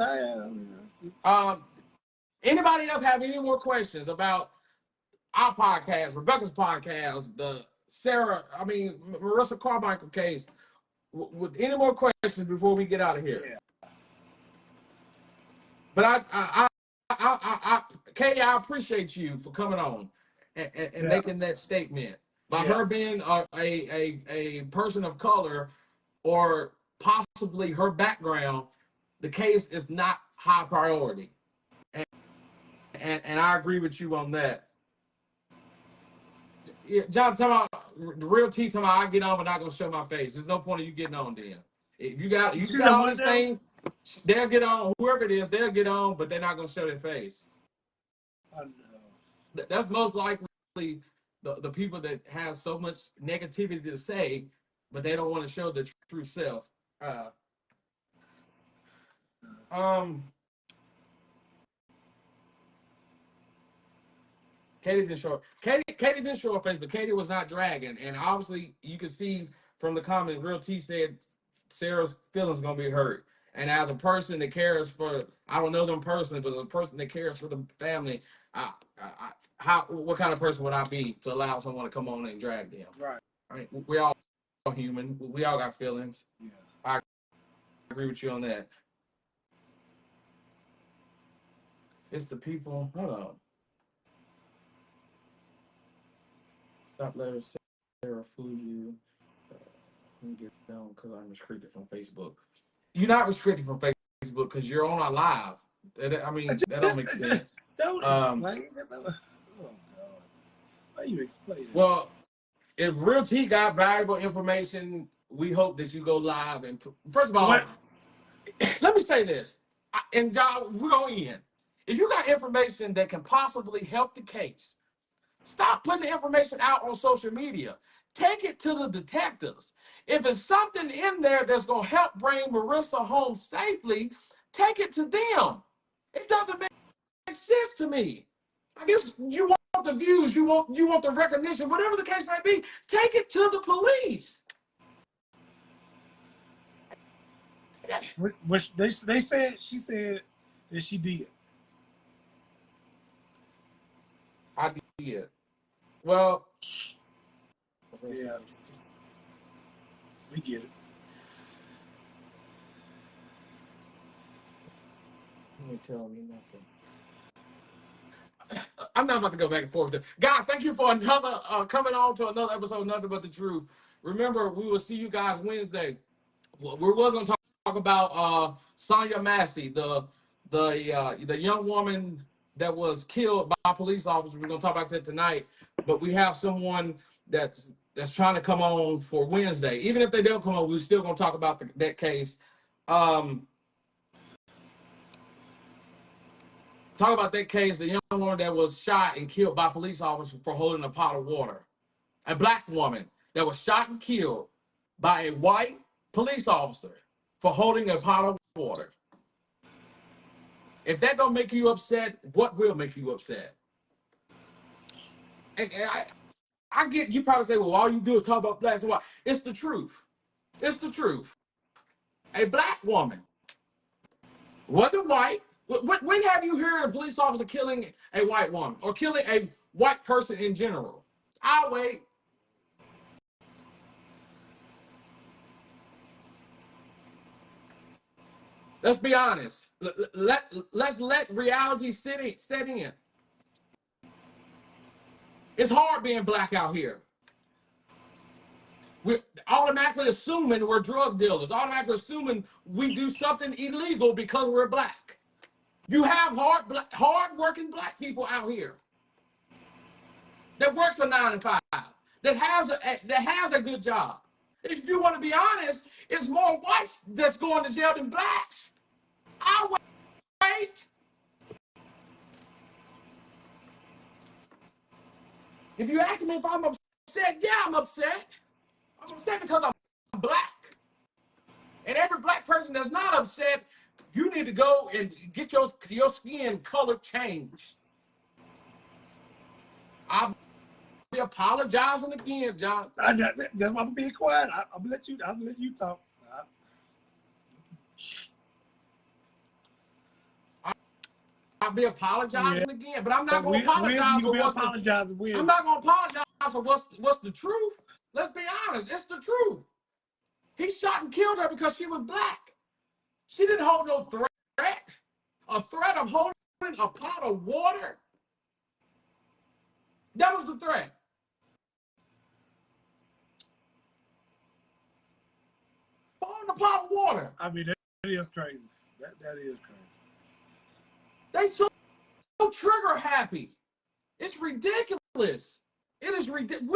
Anybody else have any more questions about our podcast, Rebecca's podcast, the Marissa Carmichael case? with any more questions before we get out of here? Yeah. But Katie, I appreciate you for coming on and making that statement. By her being a person of color or possibly her background, the case is not high priority. And I agree with you on that. Yeah, John, talking about the real T, talking about I get on, but not gonna show my face. There's no point of you getting on then. If you got all these things, they'll get on. Whoever it is, they'll get on, but they're not gonna show their face. I know. That's most likely the people that have so much negativity to say, but they don't want to show the true self. Katie didn't show. Katie didn't show her face, but Katie was not dragging, and obviously you can see from the comments, Real T said Sarah's feelings gonna be hurt. And as a person that cares for, I don't know them personally, but a person that cares for the family, what kind of person would I be to allow someone to come on and drag them? Right. I mean, we all human. We all got feelings. Yeah. I agree with you on that. It's the people. Hold on. Stop letting Sarah fool you. Let me get down because I'm restricted from Facebook. You're not restricted from Facebook because you're on our live. I mean, that don't make sense. Don't explain it. Oh, God. Why are you explaining? Well, if Real T got valuable information, we hope that you go live. And first of all, let me say this. And John, we're going in. If you got information that can possibly help the case, stop putting the information out on social media. Take it to the detectives. If it's something in there that's going to help bring Marissa home safely, take it to them. It doesn't make sense to me. I guess you want the views, you want the recognition, whatever the case may be, take it to the police. Which she said that she did. I did. Well, yeah, we get it. You ain't telling me nothing. I'm not about to go back and forth with it. God, thank you for another coming on to another episode, Nothing But the Truth. Remember, we will see you guys Wednesday. We was gonna talk about Sonia Massey, the young woman that was killed by police officers. We're gonna talk about that tonight, but we have someone that's trying to come on for Wednesday. Even if they don't come on, we're still gonna talk about that case. Talk about that case, the young woman that was shot and killed by police officers for holding a pot of water. A black woman that was shot and killed by a white police officer for holding a pot of water. If that don't make you upset, what will make you upset? And I get, you probably say, well, all you do is talk about blacks and white. It's the truth. It's the truth. A black woman wasn't white. When have you heard a police officer killing a white woman or killing a white person in general? I'll wait. Let's be honest. Let's let reality set in. It's hard being black out here. We're automatically assuming we're drug dealers, automatically assuming we do something illegal because we're black. You have hard-working black people out here that works a 9 to 5, that has a good job. If you want to be honest, it's more whites that's going to jail than blacks. I'll wait. If you ask me if I'm upset, yeah, I'm upset. I'm upset because I'm black. And every black person that's not upset, you need to go and get your skin color changed. I'll be apologizing again, John. That's why I'm being quiet. I'm gonna let you talk. I'll be apologizing again, but I'm not going to apologize for I'm not going to apologize for what's the truth. Let's be honest, it's the truth. He shot and killed her because she was black. She didn't hold no threat. A threat of holding a pot of water. That was the threat. Holding a pot of water. I mean, that is crazy. That is crazy. They so trigger happy. It's ridiculous. It is ridiculous.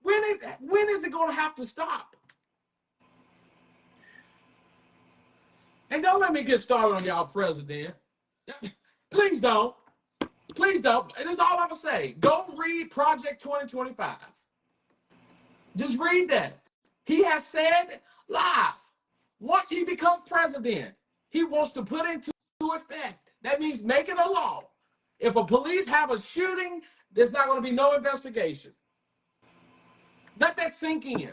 When is it going to have to stop? And don't let me get started on y'all president. Please don't. Please don't. That's all I'm going to say. Go read Project 2025. Just read that. He has said live, once he becomes president, he wants to put into effect. That means making a law. If a police have a shooting, there's not going to be no investigation. Let that sink in.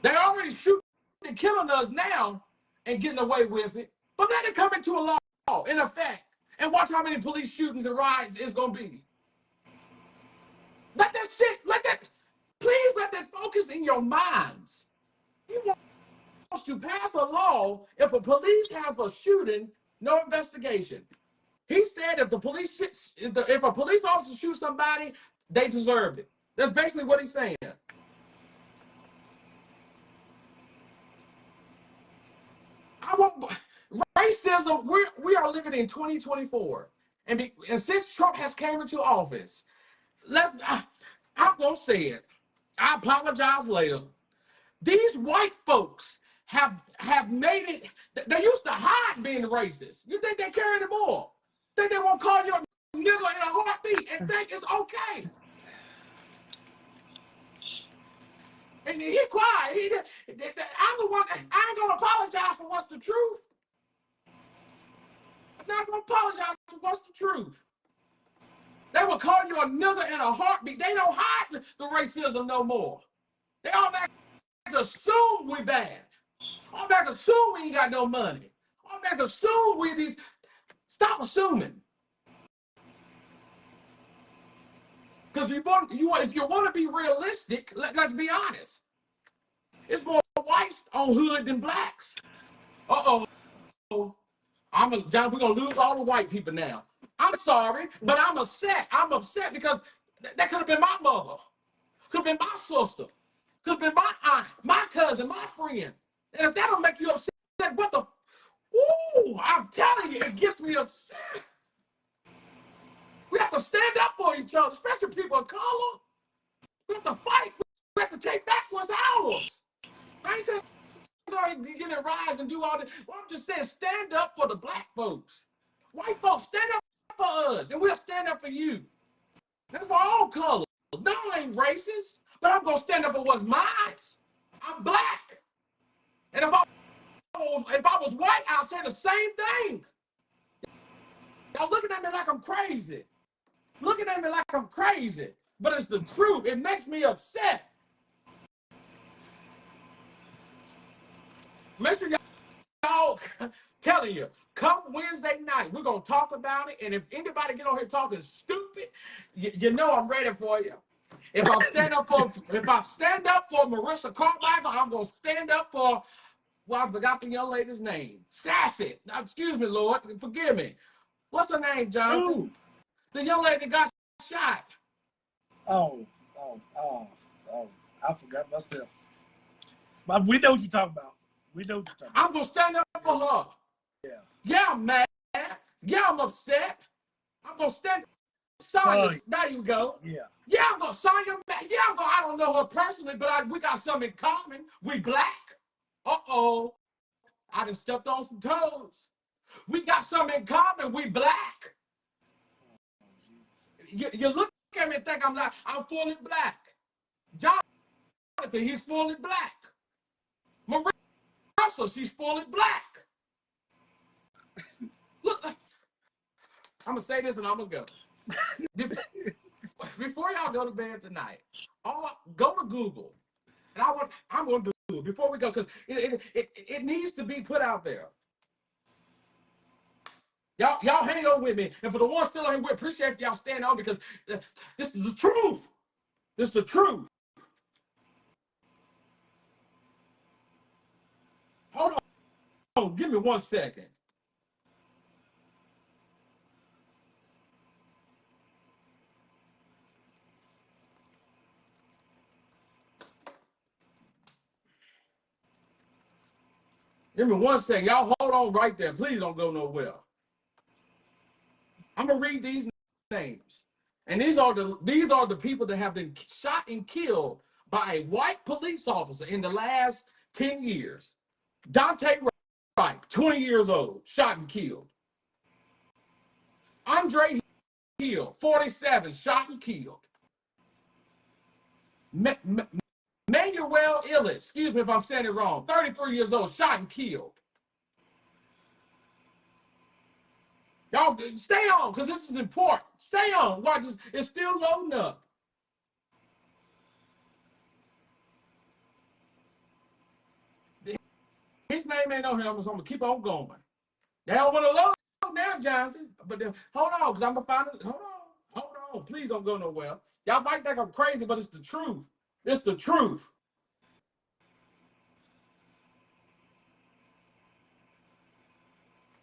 They're already shooting and killing us now and getting away with it. But let it come into a law, in effect, and watch how many police shootings and riots it's going to be. Please let that focus in your minds. He wants to pass a law if a police have a shooting, no investigation. He said if a police officer shoots somebody, they deserved it. That's basically what he's saying. Racism, we are living in 2024. And since Trump has came into office, I'm going to say it. I apologize later. These white folks have made it, they used to hide being racist. You think they care anymore? Think they won't call you a nigger in a heartbeat and think it's okay? And he quiet. I'm the one, I ain't gonna apologize for what's the truth. I'm not gonna apologize for what's the truth. They will call you a nigger in a heartbeat. They don't hide the racism no more. They all back to assume we bad. All back to assume we ain't got no money. All back to assume we these. Stop assuming. Because if you want to be realistic, let's be honest. It's more whites on hood than blacks. Uh-oh. We're going to lose all the white people now. I'm sorry, but I'm upset. I'm upset because that could have been my mother. Could have been my sister. Could have been my aunt, my cousin, my friend. And if that don't make you upset, what the... Ooh, I'm telling you, it gets me upset. We have to stand up for each other, especially people of color. We have to fight. We have to take back what's ours. I ain't saying get it rise and do all this. Well, I'm just saying stand up for the black folks. White folks, stand up for us, and we'll stand up for you. That's for all colors. No, I ain't racist, but I'm going to stand up for what's mine. I'm black. And if I was white, I'd say the same thing. Y'all looking at me like I'm crazy. Looking at me like I'm crazy. But it's the truth. It makes me upset. Make sure y'all telling you, come Wednesday night, we're going to talk about it. And if anybody get on here talking stupid, you know I'm ready for you. If I stand up for Marissa Carmichael, I'm going to stand up for, well, I forgot the young lady's name. Sassy. Excuse me, Lord. Forgive me. What's her name, Jonathan? Ooh. The young lady that got shot. Oh. I forgot myself. But we know what you're talking about. We know what you're talking about. I'm going to stand up for her. Yeah. Yeah, I'm mad. Yeah, I'm upset. I'm going to stand. Sonya, there you go. Yeah. Yeah, I'm going to Sonya. Yeah, I don't know her personally, but we got something in common. We black. Uh-oh. I done stepped on some toes. We got something in common. We black. You look at me and think I'm fully black. Jonathan, he's fully black. Marissa, she's fully black. Look, I'm going to say this and I'm going to go. Before y'all go to bed tonight, go to Google. And I'm going to do it before we go because it needs to be put out there. Y'all hang on with me. And for the ones still on here, we appreciate y'all staying on because this is the truth. This is the truth. on. Give me 1 second. Give me 1 second. Y'all hold on right there. Please don't go nowhere. I'm gonna read these names. And these are the people that have been shot and killed by a white police officer in the last 10 years. Dante Wright, 20 years old, shot and killed. Andre Hill, 47, shot and killed. Manuel Illich, excuse me if I'm saying it wrong, 33 years old, shot and killed. Y'all stay on, because this is important. Stay on. Watch this. It's still loading up. His name ain't on here, so I'm going to keep on going. They don't want to load now, Jonathan. But hold on, because I'm going to find it. Hold on. Please don't go nowhere. Y'all might think I'm crazy, but it's the truth. It's the truth.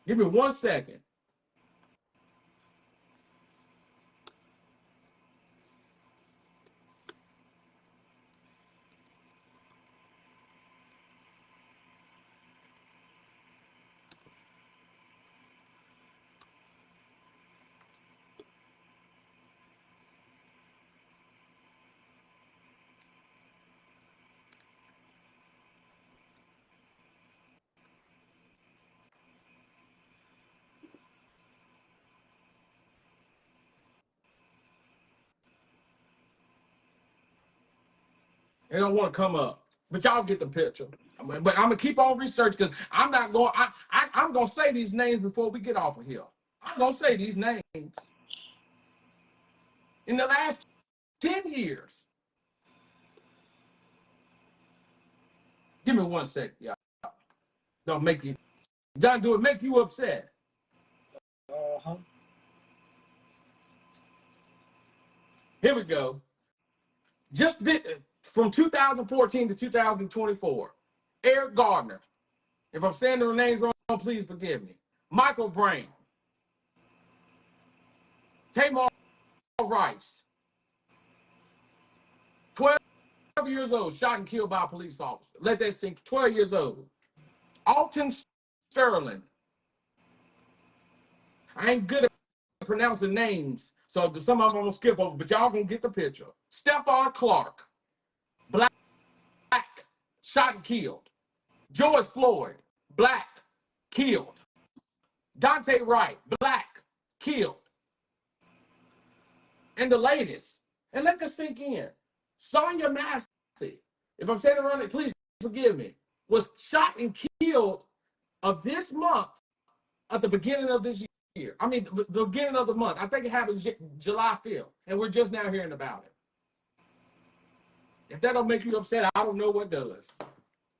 Give me 1 second. They don't want to come up, but y'all get the picture. But I'm gonna keep on research because I'm not going. I'm gonna say these names before we get off of here. I'm gonna say these names. In the last 10 years. Give me 1 second, y'all. Don't make you. Don't do it. Make you upset. Here we go. Just from 2014 to 2024, Eric Gardner. If I'm saying their names wrong, please forgive me. Michael Brown. Tamar Rice. 12 years old, shot and killed by a police officer. Let that sink. 12 years old. Alton Sterling. I ain't good at pronouncing names, so some of them I'm gonna skip over, but y'all gonna get the picture. Stephon Clark. Black, shot and killed. George Floyd, black, killed. Dante Wright, black, killed. And the latest, and let this sink in, Sonia Massey, if I'm saying it wrong, please forgive me, was shot and killed of this month at the beginning of this year. I mean, the beginning of the month. I think it happened July 5th, and we're just now hearing about it. If that don't make you upset, I don't know what does.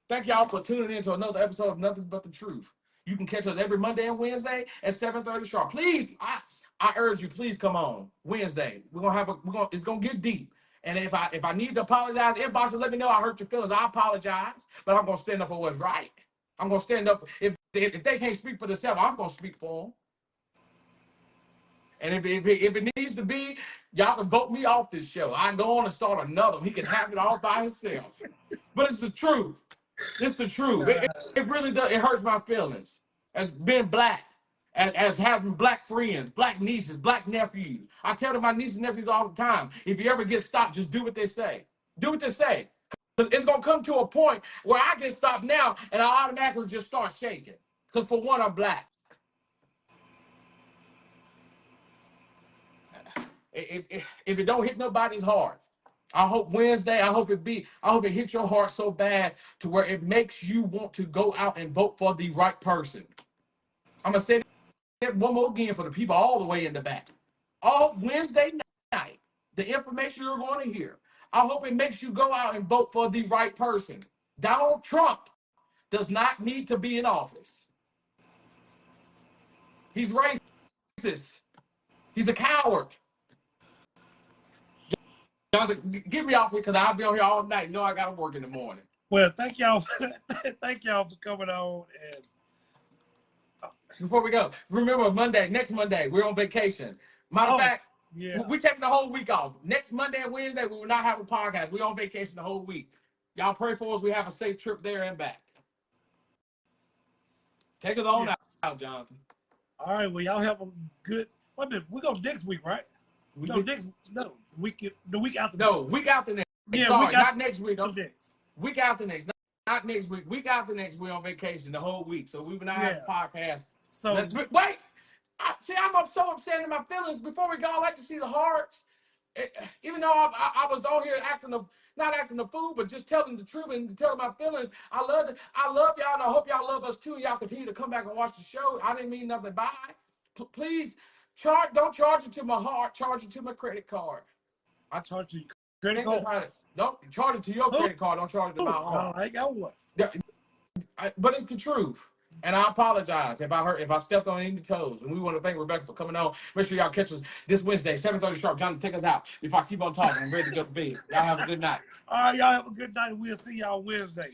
Thank y'all for tuning in to another episode of Nothing But the Truth. You can catch us every Monday and Wednesday at 7:30 sharp. Please, I urge you, please come on Wednesday. It's gonna get deep. And if I need to apologize, inbox and let me know I hurt your feelings. I apologize, but I'm gonna stand up for what's right. I'm gonna stand up. If they can't speak for themselves, I'm gonna speak for them. And if it needs to be, y'all can vote me off this show. I can go on and start another one. He can have it all by himself. But it's the truth. It's the truth. It really does. It hurts my feelings as being black, as having black friends, black nieces, black nephews. I tell them my nieces and nephews all the time, if you ever get stopped, just do what they say. Do what they say. Because it's going to come to a point where I get stopped now and I automatically just start shaking. Because for one, I'm black. If it don't hit nobody's heart, I hope Wednesday, I hope it hits your heart so bad to where it makes you want to go out and vote for the right person. I'm going to say that one more again for the people all the way in the back. All Wednesday night, the information you're going to hear, I hope it makes you go out and vote for the right person. Donald Trump does not need to be in office. He's racist. He's a coward. Jonathan, get me off here because I'll be on here all night. No, I got to work in the morning. Well, thank y'all. Thank y'all for coming on, and before we go, remember next Monday, we're on vacation. Matter of fact, yeah. we're taking the whole week off. Next Monday and Wednesday, we will not have a podcast. We're on vacation the whole week. Y'all pray for us. We have a safe trip there and back. Take us on out, Jonathan. All right, well, y'all have a good. Wait a minute, we go next week, right? The week after. No, week after next. Yeah, sorry, not next week. Next. Week after next. Not next week. Week after next, we're on vacation the whole week. So we will not have a podcast. So wait. I'm so upset in my feelings. Before we go, I like to see the hearts. Even though I was on here not acting the fool, but just telling the truth and telling my feelings. I love y'all, and I hope y'all love us too. And y'all continue to come back and watch the show. I didn't mean nothing by it. Please, don't charge it to my heart. Charge it to my credit card. I charge you credit card. Don't charge it to your credit card. Don't charge it to my heart. I got what? But it's the truth. And I apologize if I stepped on any toes. And we want to thank Rebecca for coming on. Make sure y'all catch us this Wednesday, 7:30 sharp. Johnny, take us out. Before I keep on talking, I'm ready to go to bed. Y'all have a good night. All right, y'all have a good night, and we'll see y'all Wednesday.